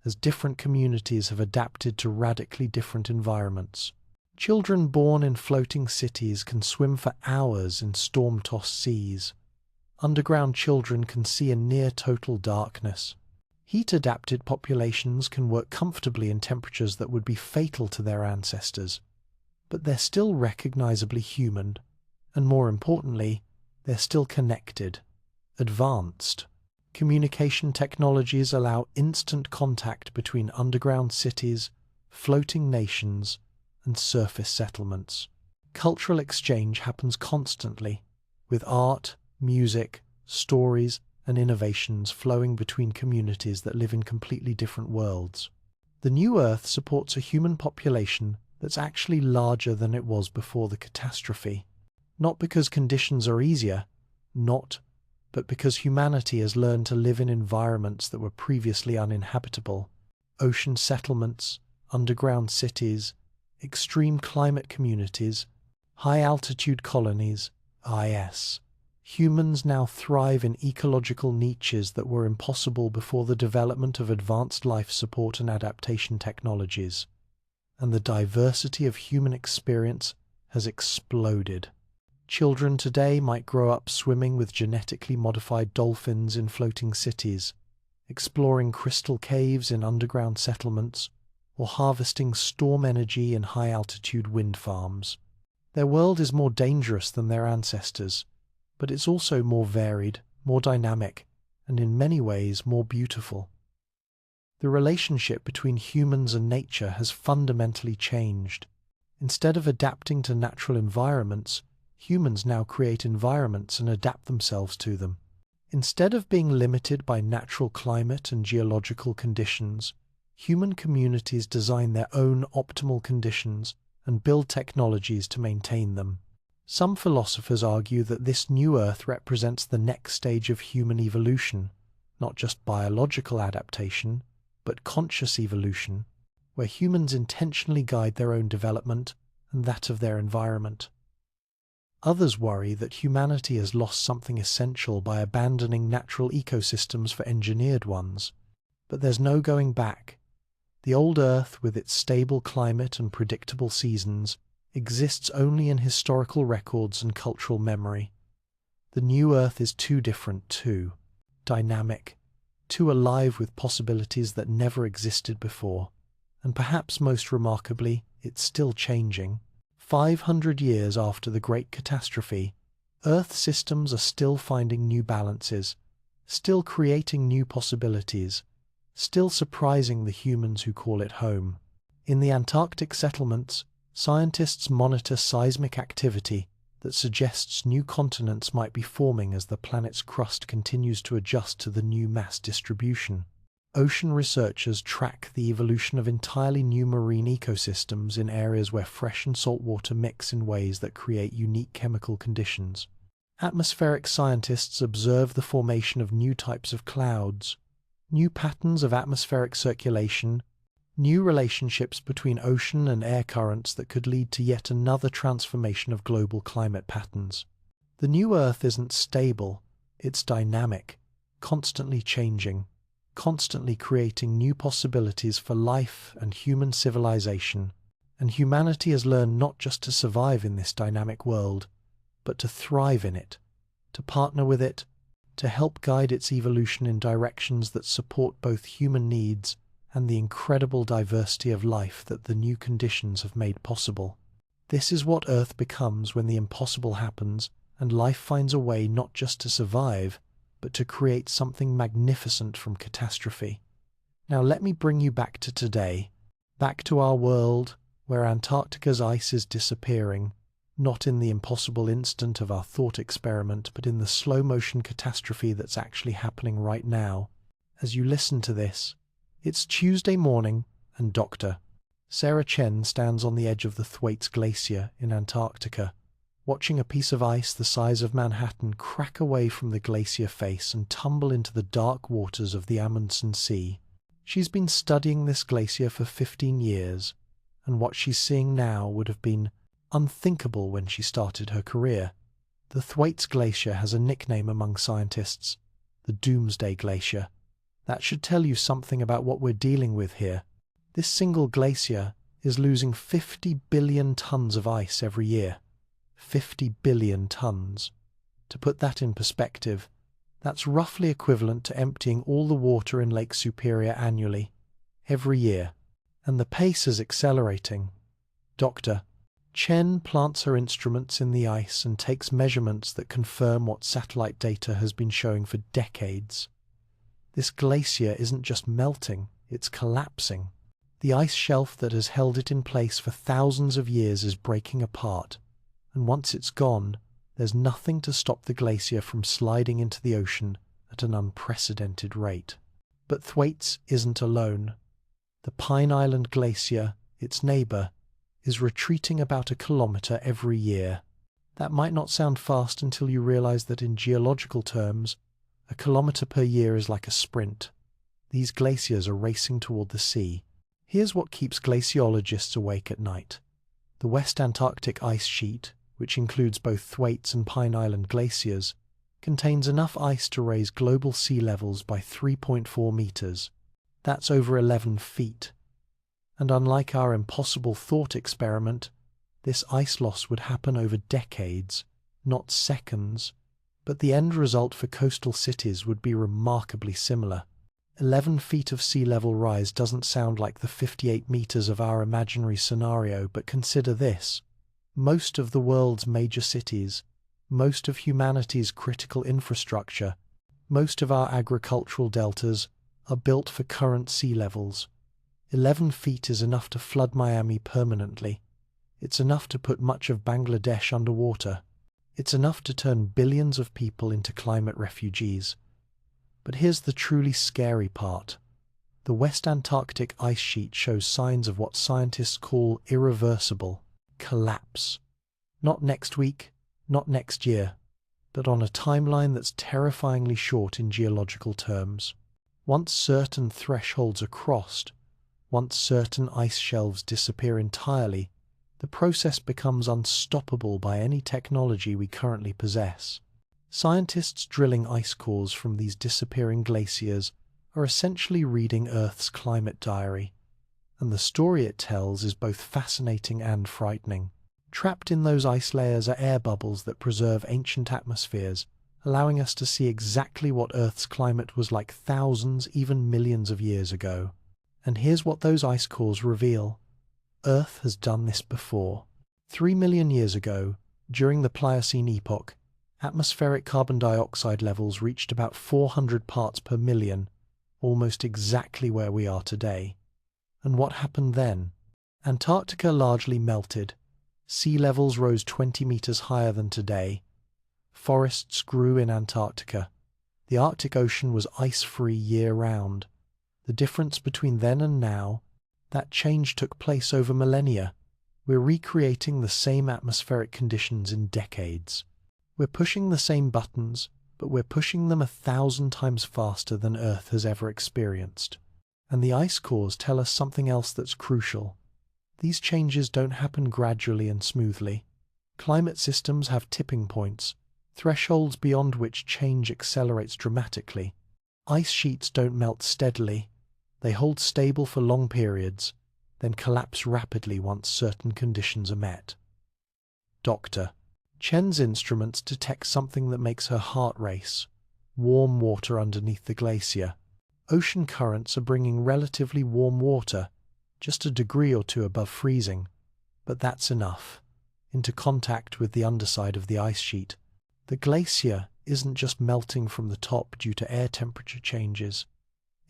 as different communities have adapted to radically different environments. Children born in floating cities can swim for hours in storm-tossed seas. Underground children can see in near-total darkness. Heat-adapted populations can work comfortably in temperatures that would be fatal to their ancestors, but they're still recognizably human, and more importantly, they're still connected, advanced. Communication technologies allow instant contact between underground cities, floating nations, and surface settlements. Cultural exchange happens constantly, with art, music, stories, and innovations flowing between communities that live in completely different worlds. The new Earth supports a human population that's actually larger than it was before the catastrophe. Not because conditions are easier, not but because humanity has learned to live in environments that were previously uninhabitable. Ocean settlements, underground cities, extreme climate communities, high-altitude colonies, IS. Humans now thrive in ecological niches that were impossible before the development of advanced life support and adaptation technologies. And the diversity of human experience has exploded. Children today might grow up swimming with genetically modified dolphins in floating cities, exploring crystal caves in underground settlements, or harvesting storm energy in high-altitude wind farms. Their world is more dangerous than their ancestors, but it's also more varied, more dynamic, and in many ways more beautiful. The relationship between humans and nature has fundamentally changed. Instead of adapting to natural environments, humans now create environments and adapt themselves to them. Instead of being limited by natural climate and geological conditions, human communities design their own optimal conditions and build technologies to maintain them. Some philosophers argue that this new Earth represents the next stage of human evolution, not just biological adaptation, but conscious evolution, where humans intentionally guide their own development and that of their environment. Others worry that humanity has lost something essential by abandoning natural ecosystems for engineered ones. But there's no going back. The old Earth, with its stable climate and predictable seasons, exists only in historical records and cultural memory. The new Earth is too different too, dynamic, too alive with possibilities that never existed before, and perhaps most remarkably, it's still changing. 500 years after the Great Catastrophe, Earth systems are still finding new balances, still creating new possibilities, still surprising the humans who call it home. In the Antarctic settlements, scientists monitor seismic activity that suggests new continents might be forming as the planet's crust continues to adjust to the new mass distribution. Ocean researchers track the evolution of entirely new marine ecosystems in areas where fresh and salt water mix in ways that create unique chemical conditions. Atmospheric scientists observe the formation of new types of clouds, new patterns of atmospheric circulation, new relationships between ocean and air currents that could lead to yet another transformation of global climate patterns. The new Earth isn't stable, it's dynamic, constantly changing, constantly creating new possibilities for life and human civilization, and humanity has learned not just to survive in this dynamic world, but to thrive in it, to partner with it, to help guide its evolution in directions that support both human needs and the incredible diversity of life that the new conditions have made possible. This is what Earth becomes when the impossible happens and life finds a way not just to survive, but to create something magnificent from catastrophe. Now let me bring you back to today, back to our world, where Antarctica's ice is disappearing, not in the impossible instant of our thought experiment, but in the slow-motion catastrophe that's actually happening right now. As you listen to this, it's Tuesday morning, and Dr. Sarah Chen stands on the edge of the Thwaites Glacier in Antarctica, watching a piece of ice the size of Manhattan crack away from the glacier face and tumble into the dark waters of the Amundsen Sea. She's been studying this glacier for 15 years, and what she's seeing now would have been unthinkable when she started her career. The Thwaites Glacier has a nickname among scientists, the Doomsday Glacier. That should tell you something about what we're dealing with here. This single glacier is losing 50 billion tons of ice every year. 50 billion tons. To put that in perspective, that's roughly equivalent to emptying all the water in Lake Superior annually, every year. And the pace is accelerating. Dr. Chen plants her instruments in the ice and takes measurements that confirm what satellite data has been showing for decades. This glacier isn't just melting, it's collapsing. The ice shelf that has held it in place for thousands of years is breaking apart, and once it's gone, there's nothing to stop the glacier from sliding into the ocean at an unprecedented rate. But Thwaites isn't alone. The Pine Island Glacier, its neighbour, is retreating about a kilometre every year. That might not sound fast until you realize that in geological terms, a kilometer per year is like a sprint. These glaciers are racing toward the sea. Here's what keeps glaciologists awake at night. The West Antarctic ice sheet, which includes both Thwaites and Pine Island glaciers, contains enough ice to raise global sea levels by 3.4 meters. That's over 11 feet. And unlike our impossible thought experiment, this ice loss would happen over decades, not seconds, but the end result for coastal cities would be remarkably similar. 11 feet of sea level rise doesn't sound like the 58 meters of our imaginary scenario, but consider this. Most of the world's major cities, most of humanity's critical infrastructure, most of our agricultural deltas are built for current sea levels. 11 feet is enough to flood Miami permanently. It's enough to put much of Bangladesh underwater. It's enough to turn billions of people into climate refugees. But here's the truly scary part. The West Antarctic ice sheet shows signs of what scientists call irreversible collapse. Not next week, not next year, but on a timeline that's terrifyingly short in geological terms. Once certain thresholds are crossed, once certain ice shelves disappear entirely, the process becomes unstoppable by any technology we currently possess. Scientists drilling ice cores from these disappearing glaciers are essentially reading Earth's climate diary, and the story it tells is both fascinating and frightening. Trapped in those ice layers are air bubbles that preserve ancient atmospheres, allowing us to see exactly what Earth's climate was like thousands, even millions of years ago. And here's what those ice cores reveal. Earth has done this before. 3 million years ago, during the Pliocene epoch, atmospheric carbon dioxide levels reached about 400 parts per million, almost exactly where we are today. And what happened then? Antarctica largely melted. Sea levels rose 20 meters higher than today. Forests grew in Antarctica. The Arctic Ocean was ice-free year-round. The difference between then and now, that change took place over millennia. We're recreating the same atmospheric conditions in decades. We're pushing the same buttons, but we're pushing them 1,000 times faster than Earth has ever experienced. And the ice cores tell us something else that's crucial. These changes don't happen gradually and smoothly. Climate systems have tipping points, thresholds beyond which change accelerates dramatically. Ice sheets don't melt steadily. They hold stable for long periods, then collapse rapidly once certain conditions are met. Doctor. Chen's instruments detect something that makes her heart race: warm water underneath the glacier. Ocean currents are bringing relatively warm water, just a degree or two above freezing, but that's enough, into contact with the underside of the ice sheet. The glacier isn't just melting from the top due to air temperature changes.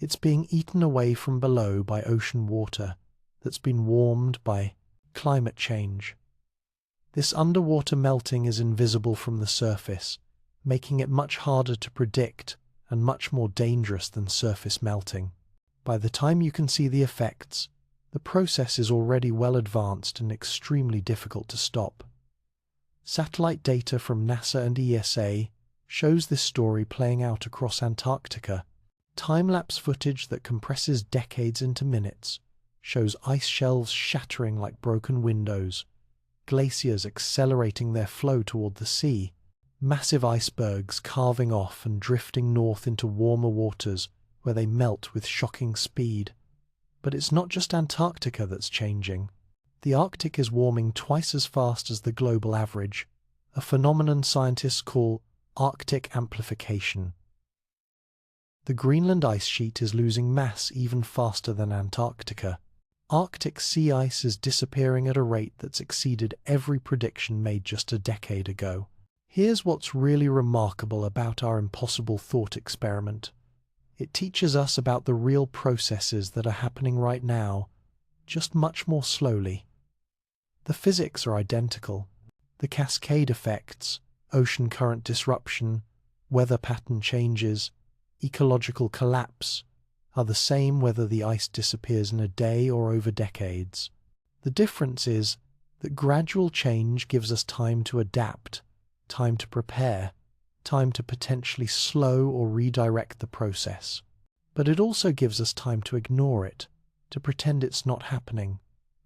It's being eaten away from below by ocean water that's been warmed by climate change. This underwater melting is invisible from the surface, making it much harder to predict and much more dangerous than surface melting. By the time you can see the effects, the process is already well advanced and extremely difficult to stop. Satellite data from NASA and ESA shows this story playing out across Antarctica. Time-lapse footage that compresses decades into minutes shows ice shelves shattering like broken windows, glaciers accelerating their flow toward the sea, massive icebergs carving off and drifting north into warmer waters where they melt with shocking speed. But it's not just Antarctica that's changing. The Arctic is warming twice as fast as the global average, a phenomenon scientists call Arctic amplification. The Greenland ice sheet is losing mass even faster than Antarctica. Arctic sea ice is disappearing at a rate that's exceeded every prediction made just a decade ago. Here's what's really remarkable about our impossible thought experiment. It teaches us about the real processes that are happening right now, just much more slowly. The physics are identical. The cascade effects, ocean current disruption, weather pattern changes, ecological collapse, are the same whether the ice disappears in a day or over decades. The difference is that gradual change gives us time to adapt, time to prepare, time to potentially slow or redirect the process. But it also gives us time to ignore it, to pretend it's not happening,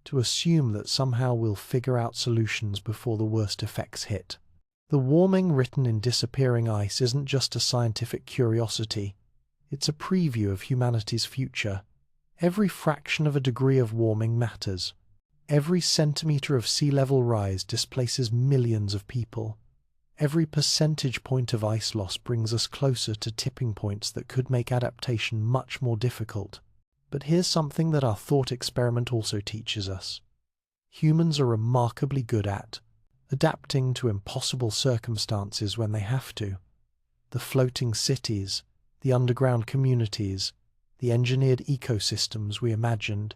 to assume that somehow we'll figure out solutions before the worst effects hit. The warming written in disappearing ice isn't just a scientific curiosity, it's a preview of humanity's future. Every fraction of a degree of warming matters. Every centimetre of sea level rise displaces millions of people. Every percentage point of ice loss brings us closer to tipping points that could make adaptation much more difficult. But here's something that our thought experiment also teaches us. Humans are remarkably good at adapting to impossible circumstances when they have to. The floating cities, the underground communities, the engineered ecosystems we imagined,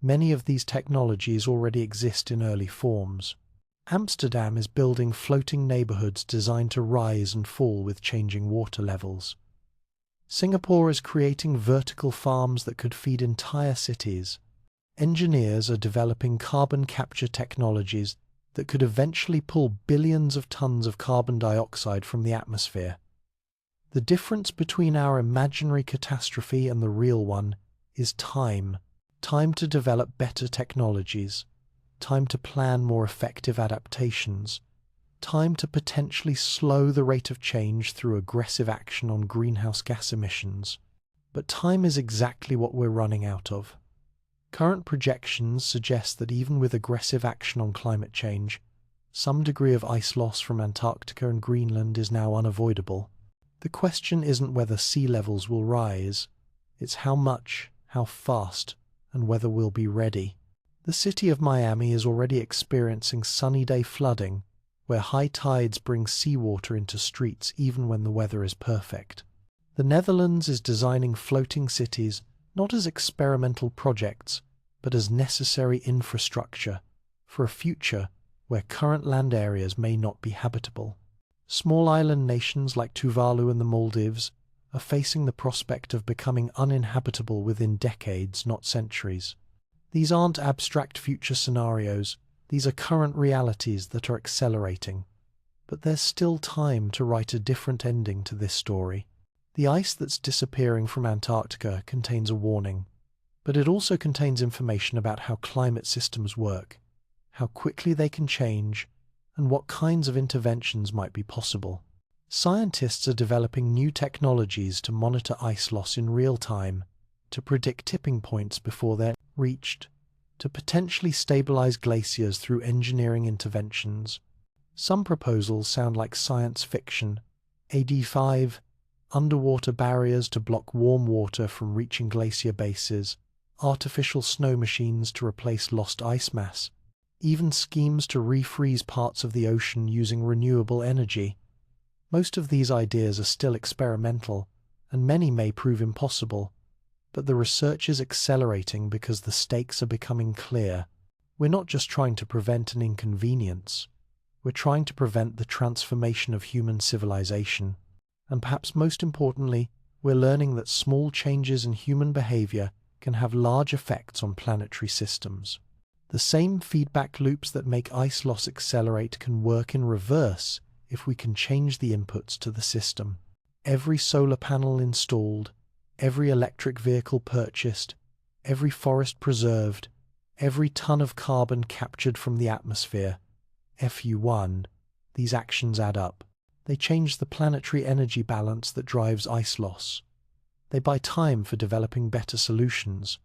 many of these technologies already exist in early forms. Amsterdam is building floating neighborhoods designed to rise and fall with changing water levels. Singapore is creating vertical farms that could feed entire cities. Engineers are developing carbon capture technologies that could eventually pull billions of tons of carbon dioxide from the atmosphere. The difference between our imaginary catastrophe and the real one is time. Time to develop better technologies, time to plan more effective adaptations, time to potentially slow the rate of change through aggressive action on greenhouse gas emissions. But time is exactly what we're running out of. Current projections suggest that even with aggressive action on climate change, some degree of ice loss from Antarctica and Greenland is now unavoidable. The question isn't whether sea levels will rise, it's how much, how fast, and whether we'll be ready. The city of Miami is already experiencing sunny day flooding, where high tides bring seawater into streets even when the weather is perfect. The Netherlands is designing floating cities not as experimental projects, but as necessary infrastructure for a future where current land areas may not be habitable. Small island nations like Tuvalu and the Maldives are facing the prospect of becoming uninhabitable within decades, not centuries. These aren't abstract future scenarios, these are current realities that are accelerating. But there's still time to write a different ending to this story. The ice that's disappearing from Antarctica contains a warning, but it also contains information about how climate systems work, how quickly they can change, and what kinds of interventions might be possible. Scientists are developing new technologies to monitor ice loss in real time, to predict tipping points before they're reached, to potentially stabilize glaciers through engineering interventions. Some proposals sound like science fiction. AD5, underwater barriers to block warm water from reaching glacier bases, artificial snow machines to replace lost ice mass, even schemes to refreeze parts of the ocean using renewable energy. Most of these ideas are still experimental, and many may prove impossible, but the research is accelerating because the stakes are becoming clear. We're not just trying to prevent an inconvenience, we're trying to prevent the transformation of human civilization. And perhaps most importantly, we're learning that small changes in human behavior can have large effects on planetary systems. The same feedback loops that make ice loss accelerate can work in reverse if we can change the inputs to the system. Every solar panel installed, every electric vehicle purchased, every forest preserved, every ton of carbon captured from the atmosphere, FU1, these actions add up. They change the planetary energy balance that drives ice loss. They buy time for developing better solutions.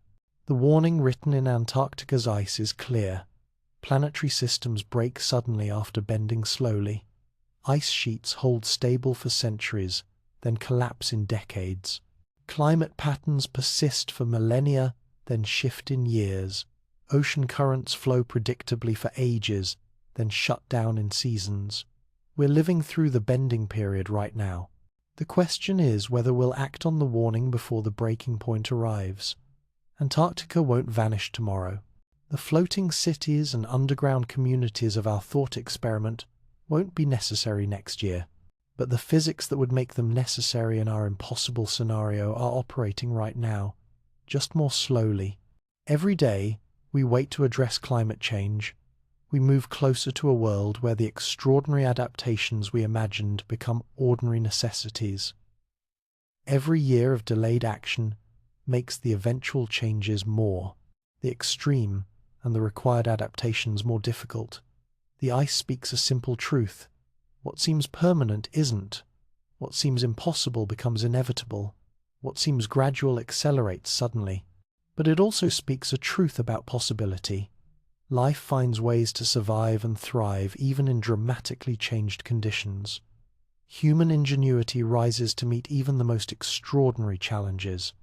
The warning written in Antarctica's ice is clear. Planetary systems break suddenly after bending slowly. Ice sheets hold stable for centuries, then collapse in decades. Climate patterns persist for millennia, then shift in years. Ocean currents flow predictably for ages, then shut down in seasons. We're living through the bending period right now. The question is whether we'll act on the warning before the breaking point arrives. Antarctica won't vanish tomorrow. The floating cities and underground communities of our thought experiment won't be necessary next year. But the physics that would make them necessary in our impossible scenario are operating right now, just more slowly. Every day, we wait to address climate change. we move closer to a world where the extraordinary adaptations we imagined become ordinary necessities. Every year of delayed action makes the eventual changes the extreme and the required adaptations more difficult. The ice speaks a simple truth. What seems permanent isn't. What seems impossible becomes inevitable. What seems gradual accelerates suddenly. But it also speaks a truth about possibility. Life finds ways to survive and thrive even in dramatically changed conditions. Human ingenuity rises to meet even the most extraordinary challenges.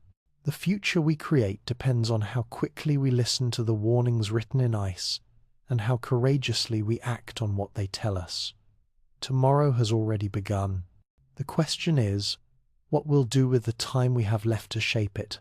The future we create depends on how quickly we listen to the warnings written in ice and how courageously we act on what they tell us. Tomorrow has already begun. The question is, what we'll do with the time we have left to shape it.